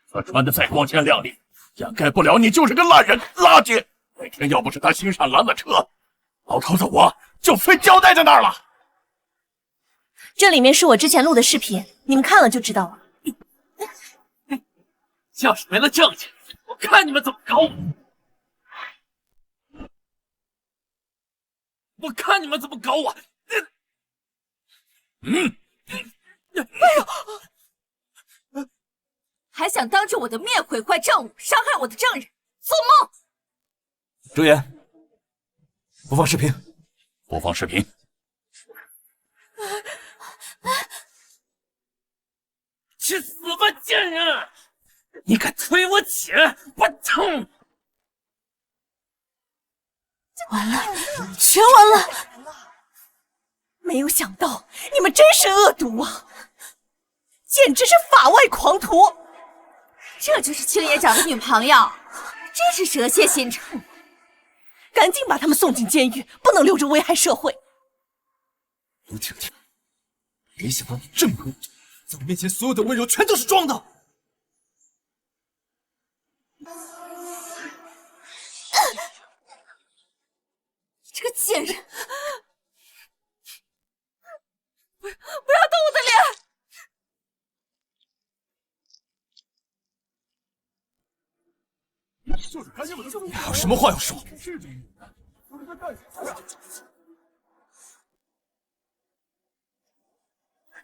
他穿的再光鲜亮丽，掩盖不了你就是个烂人、垃圾。那天要不是他心上拦了车，老头子我就非交代在那儿了。这里面是我之前录的视频，你们看了就知道了。要是没了证据，我看你们怎么搞我！我看你们怎么搞我！还想当着我的面毁坏证物，伤害我的证人，做梦！周岩，播放视频，播放视频。去死吧，贱人！你敢推我姐，我操！完了，全完了！没有想到你们真是恶毒啊，简直是法外狂徒！这就是青爷找的女朋友，真是蛇蝎心肠。赶紧把他们送进监狱，不能留着危害社会。刘婷婷，没想到你这么恶毒，在我面前所有的温柔全都是装的。这个贱人！不要动我的脸！你还有什么话要说？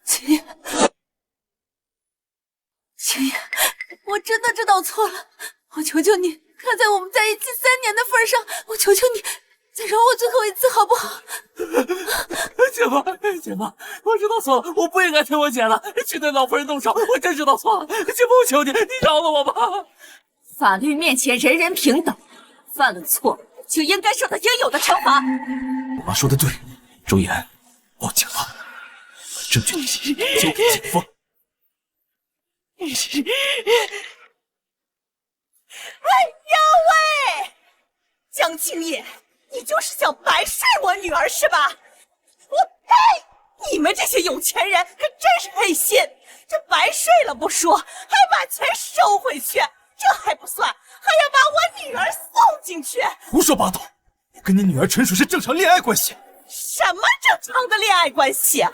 青叶，青叶，我真的知道错了，我求求你，看在我们在一起3年的份上，我求求你，再饶我最后一次好不好？姐夫，我知道错了，我不应该推我姐了，去对老夫人动手，我真知道错了。姐夫，我求你，你饶了我吧。法律面前人人平等，犯了错就应该受到应有的惩罚。我妈说的对，周岩，报警了，把证据交给警方。哎呀喂，江青野，你就是想白睡我女儿是吧？我呸！你们这些有钱人可真是黑心，这白睡了不说，还把钱收回去，这还不算，还要把我女儿送进去。胡说八道！我跟你女儿纯属是正常恋爱关系。什么正常的恋爱关系啊？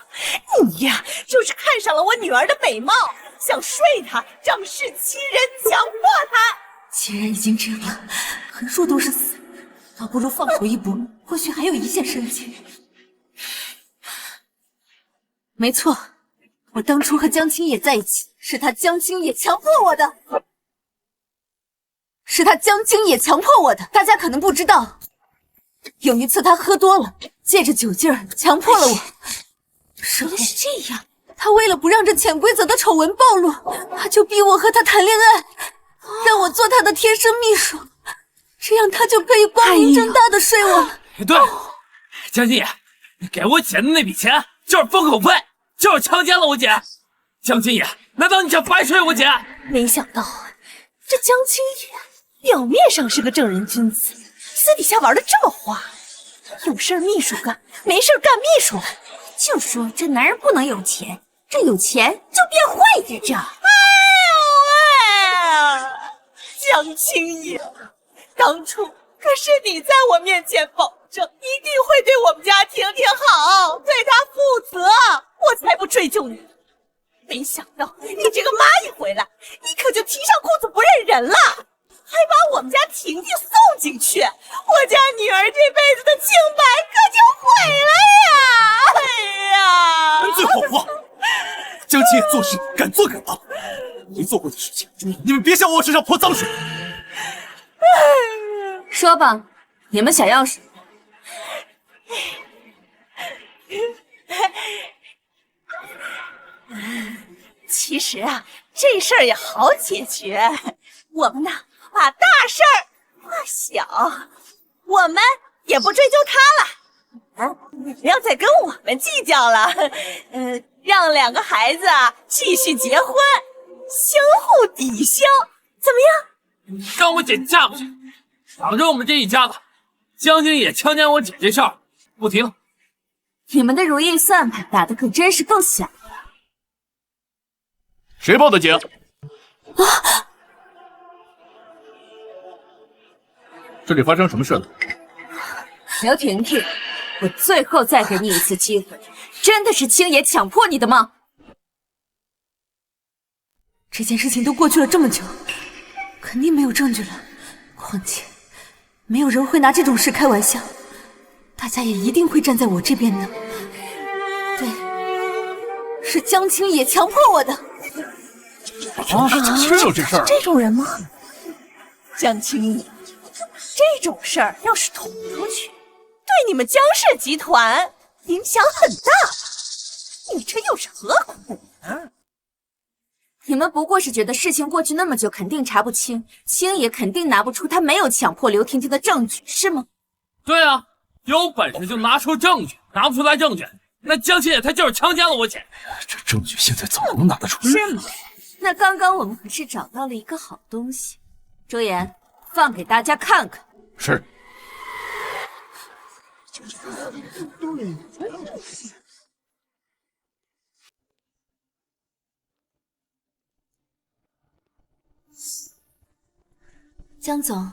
你呀，就是看上了我女儿的美貌，想睡她，仗势欺人，强迫她。既然已经这样了，横竖都是死，倒不如放手一搏，或许还有一线生机。没错，我当初和江青野在一起，是他江青野强迫我的，大家可能不知道，有一次他喝多了，借着酒劲儿强迫了我。原来是这样，他为了不让这潜规则的丑闻暴露，他就逼我和他谈恋爱，让我做他的贴身秘书，这样他就可以光明正大的睡我。对，江青野，你给我姐的那笔钱就是封口费，就是强奸了我姐。江青野，难道你想白睡我姐？没想到这江青野表面上是个正人君子，私底下玩的这么花，有事秘书干，没事干秘书。就说这男人不能有钱，这有钱就变坏在这。哎呦喂，江青野，当初可是你在我面前保证一定会对我们家婷婷好，对她负责，我才不追究你。没想到你这个妈一回来，你可就提上裤子不认人了，还把我们家婷婷送进去，我家女儿这辈子的清白可就毁了呀！哎呀！最后话，江青野做事敢做敢当，没做过的事情，你们别想往我身上泼脏水。说吧，你们想要什么？其实啊，这事儿也好解决。我们呢，把大事儿化小，我们也不追究他了。不要再跟我们计较了。让2个孩子啊继续结婚，相互抵消，怎么样？让我姐嫁过去，挡着我们这一家子。江青野强奸我姐这事儿不提了。你们的如意算盘打的可真是够响。谁报的警？这里发生什么事了？刘婷婷，我最后再给你一次机会，真的是青野强迫你的吗？这件事情都过去了这么久，肯定没有证据了。况且，没有人会拿这种事开玩笑，大家也一定会站在我这边的。对，是江青野强迫我的。真有这事儿？这种人吗？江青野，这种事儿要是捅出去，对你们江氏集团影响很大吧？你这又是何苦呢？你们不过是觉得事情过去那么久，肯定查不清，青野肯定拿不出他没有强迫刘婷婷的证据，是吗？对啊，有本事就拿出证据，拿不出来证据，那江青野他就是强奸了我姐。这证据现在怎么能拿得出来？是吗？那刚刚我们可是找到了一个好东西，周岩，放给大家看看。是。江总，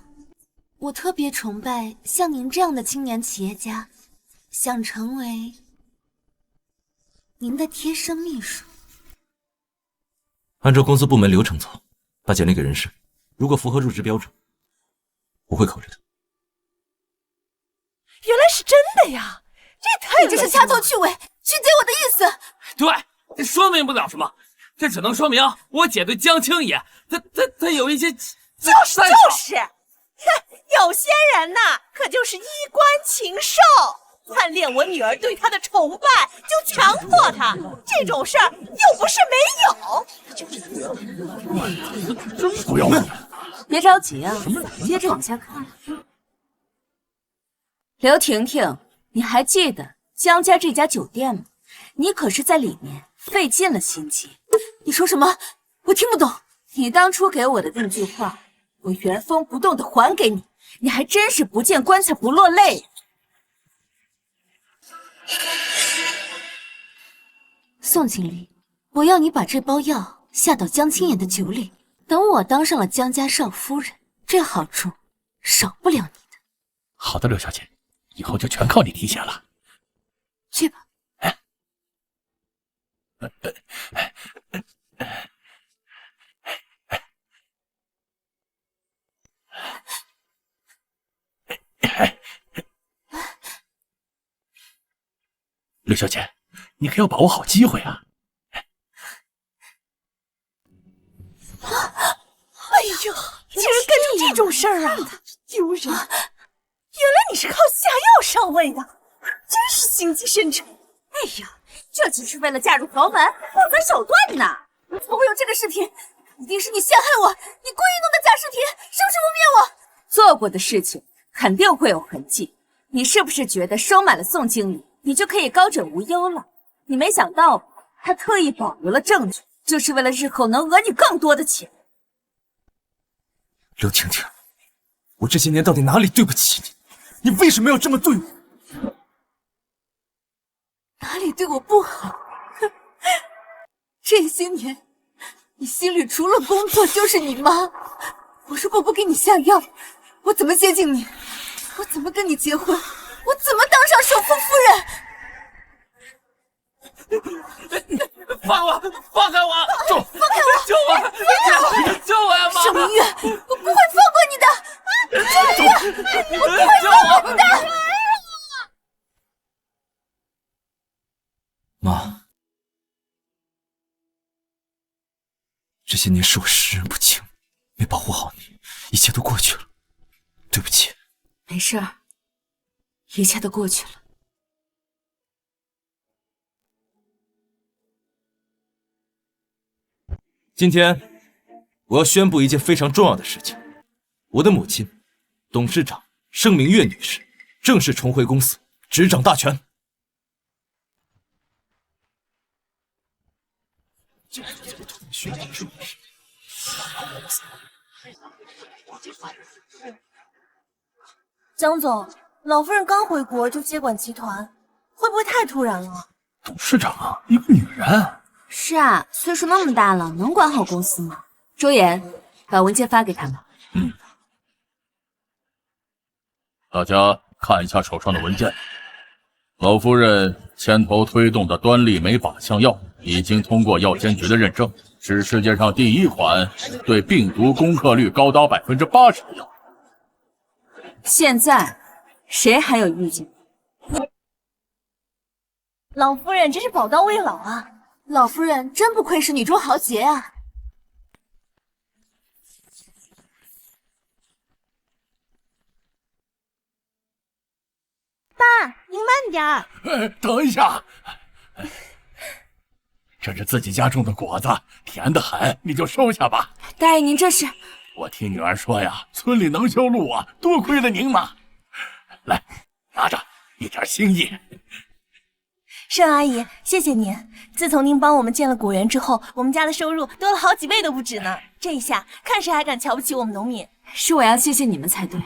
我特别崇拜像您这样的青年企业家，想成为您的贴身秘书。按照公司部门流程走，把简历给人事，如果符合入职标准，我会考虑的。原来是真的呀！这也太……你这是掐头去尾，曲解我的意思。对，说明不了什么。这只能说明我姐对江青野，她有一些就是，有些人呐，可就是衣冠禽兽，贪恋我女儿对他的崇拜，就强迫他。这种事儿又不是没有。真不要脸！别着急啊，接着往下看。刘婷婷，你还记得江家这家酒店吗？你可是在里面费尽了心机。你说什么？我听不懂。你当初给我的那句话，我原封不动的还给你，你还真是不见棺材不落泪。宋经理，我要你把这包药下到江青言的酒里，等我当上了江家少夫人，这好处少不了你的。好的，刘小姐，以后就全靠你提携了。去吧。刘小姐，你可要把握好机会啊！哎呦，竟然干出这种事儿啊！丢人！原来你是靠下药上位的，真是心机深沉。哎呀，这只是为了嫁入豪门，不择手段呢！怎么会有这个视频？一定是你陷害我，你故意弄的假视频，是不是污蔑我？做过的事情肯定会有痕迹。你是不是觉得收买了宋经理，你就可以高枕无忧了？你没想到吧？他特意保留了证据，就是为了日后能讹你更多的钱。刘婷婷，我这些年到底哪里对不起你？你为什么要这么对我？哪里对我不好？这些年，你心里除了工作就是你妈。我如果不给你下药，我怎么接近你？我怎么跟你结婚？我怎么当上首富夫人？放我！放开我！放开我！救我！救我呀，妈！盛明月，我不会放过你的！盛明月，我不会放过你的！妈，这些年是我识人不清，没保护好你，一切都过去了，对不起。没事儿，一切都过去了。今天我要宣布一件非常重要的事情，我的母亲，董事长盛明月女士正式重回公司，执掌大权。江总，老夫人刚回国就接管集团，会不会太突然了？董事长啊，一个女人。是啊，岁数那么大了，能管好公司吗？周岩，把文件发给他们。大家看一下手上的文件。老夫人牵头推动的端粒酶靶向药已经通过药监局的认证，是世界上第一款对病毒攻克率高达80%的药。现在谁还有意见？老夫人真是宝刀未老啊！老夫人真不愧是女中豪杰啊！爸，您慢点儿。等一下，这是自己家种的果子，甜得很，你就收下吧。大爷，您这是……我听女儿说呀，村里能修路啊，多亏了您嘛。来，拿着，一点心意。盛阿姨，谢谢您。自从您帮我们建了果园之后，我们家的收入多了好几倍都不止呢。这一下，看谁还敢瞧不起我们农民？是我要谢谢你们才对。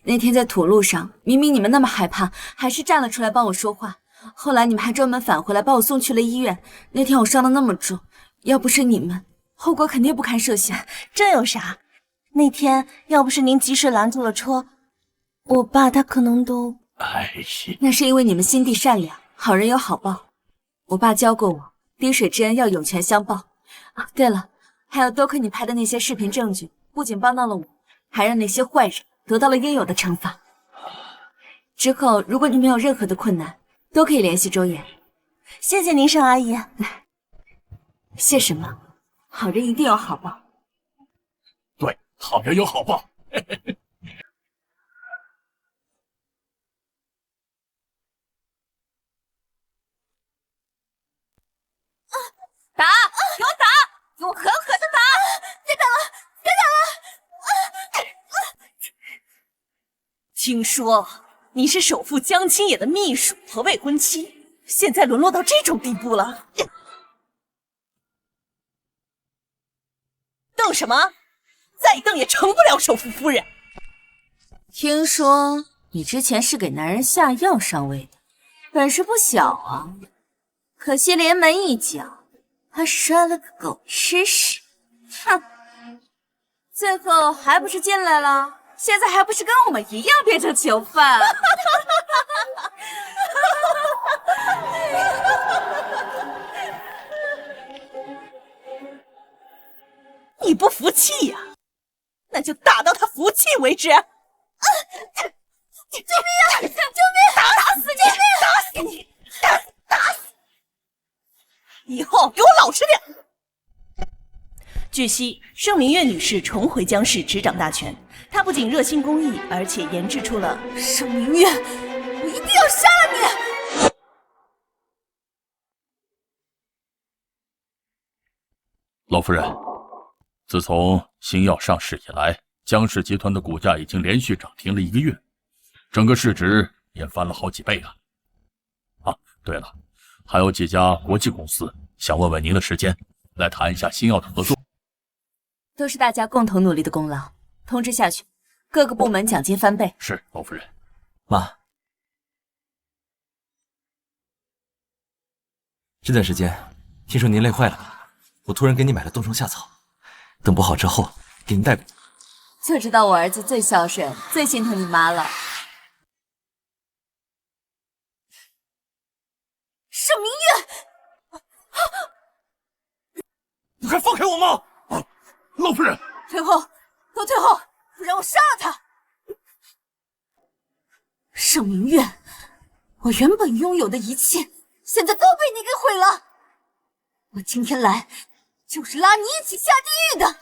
那天在土路上，明明你们那么害怕，还是站了出来帮我说话。后来你们还专门返回来把我送去了医院。那天我伤得那么重，要不是你们，后果肯定不堪设想。这有啥？那天要不是您及时拦住了车，我爸他可能都……哎，那是因为你们心地善良，好人有好报。我爸教过我，滴水之恩要涌泉相报。啊，对了，还有多亏你拍的那些视频证据，不仅帮到了我，还让那些坏人得到了应有的惩罚。之后如果你们有任何的困难，都可以联系周岩。谢谢您，盛阿姨。谢什么？好人一定有好报。对，好人有好报。打！给我打！给我狠狠的打！别打了，别打了！听说你是首富江青野的秘书和未婚妻，现在沦落到这种地步了，瞪什么？再瞪也成不了首富夫人。听说你之前是给男人下药上位的，本事不小啊！可惜连门一脚，还摔了个狗吃屎。哼，最后还不是进来了？现在还不是跟我们一样变成囚犯？你不服气呀？那就打到他服气为止！救命啊！救命！打死你！打死你！打死！以后给我老实点！据悉，盛明月女士重回江氏执掌大权。她不仅热心公益，而且研制出了盛明月，我一定要杀了你！老夫人，自从新药上市以来，江氏集团的股价已经连续涨停了1个月，整个市值也翻了好几倍了。啊，对了，还有几家国际公司想问问您的时间，来谈一下新药的合作。都是大家共同努力的功劳。通知下去，各个部门奖金翻倍。是，老夫人。妈，这段时间听说您累坏了吧？我突然给你买了冬虫夏草，等补好之后给您带过。就知道我儿子最孝顺，最心疼你妈了。盛明月，你快放开我妈！老夫人，退后，都退后，不然我杀了他！盛明月，我原本拥有的一切，现在都被你给毁了。我今天来，就是拉你一起下地狱的。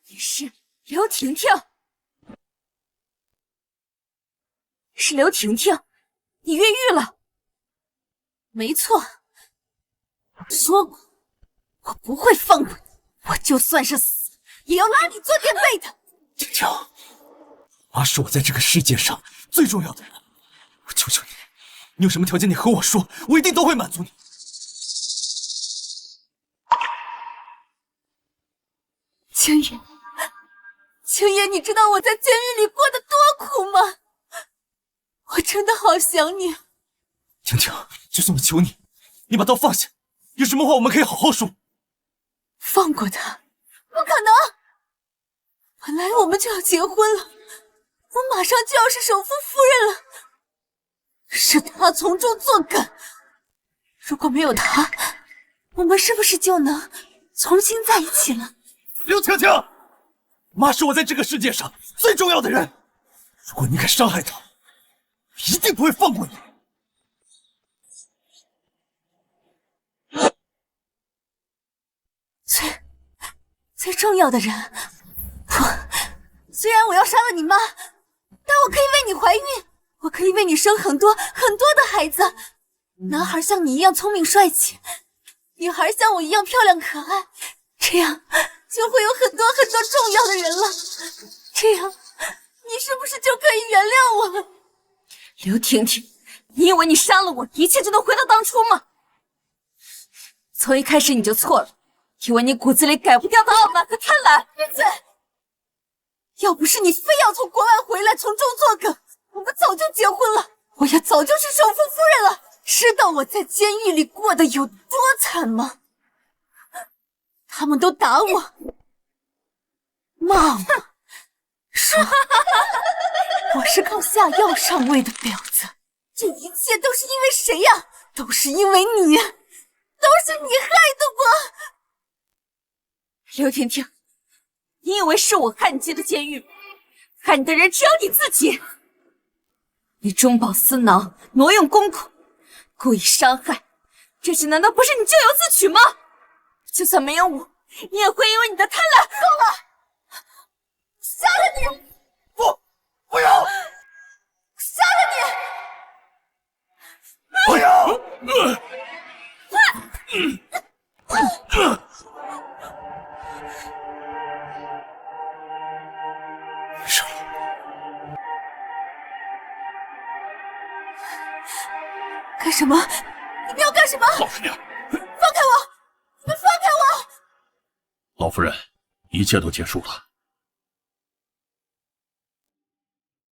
你是刘婷婷，是刘婷婷，你越狱了。没错，我说过，我不会放过你，我就算是死，也要拉你做垫背的。婷婷，妈是我在这个世界上最重要的人，我求求你，你有什么条件你和我说，我一定都会满足你。青野，青野，你知道我在监狱里过得多苦吗？我真的好想你。婷婷，就算我求你，你把刀放下，有什么话我们可以好好说。放过他？不可能！本来我们就要结婚了，我马上就要是首富夫人了，是他从中作梗。如果没有他，我们是不是就能重新在一起了？刘婷婷，妈是我在这个世界上最重要的人，如果你敢伤害她，一定不会放过你。最重要的人，虽然我要杀了你妈，但我可以为你怀孕，我可以为你生很多很多的孩子。男孩像你一样聪明帅气，女孩像我一样漂亮可爱，这样就会有很多很多重要的人了。这样，你是不是就可以原谅我了？刘婷婷，你以为你杀了我，一切就能回到当初吗？从一开始你就错了，因为你骨子里改不掉的傲慢和贪婪。闭嘴！要不是你非要从国外回来从中作梗，我们早就结婚了，我也早就是首富夫人了。知道我在监狱里过得有多惨吗？他们都打我，骂我，说我是靠下药上位的婊子。这一切都是因为谁呀？都是因为你，都是你害的我。刘婷婷，你以为是我害你进的监狱吗？害你的人只有你自己。你中饱私囊，挪用公款，故意伤害，这些难道不是你咎由自取吗？就算没有我，你也会因为你的贪婪。够了！杀了你！不要！杀了你！不要！上了。干什么？你们要干什么？老实点！放开我！你们放开我！老夫人，一切都结束了。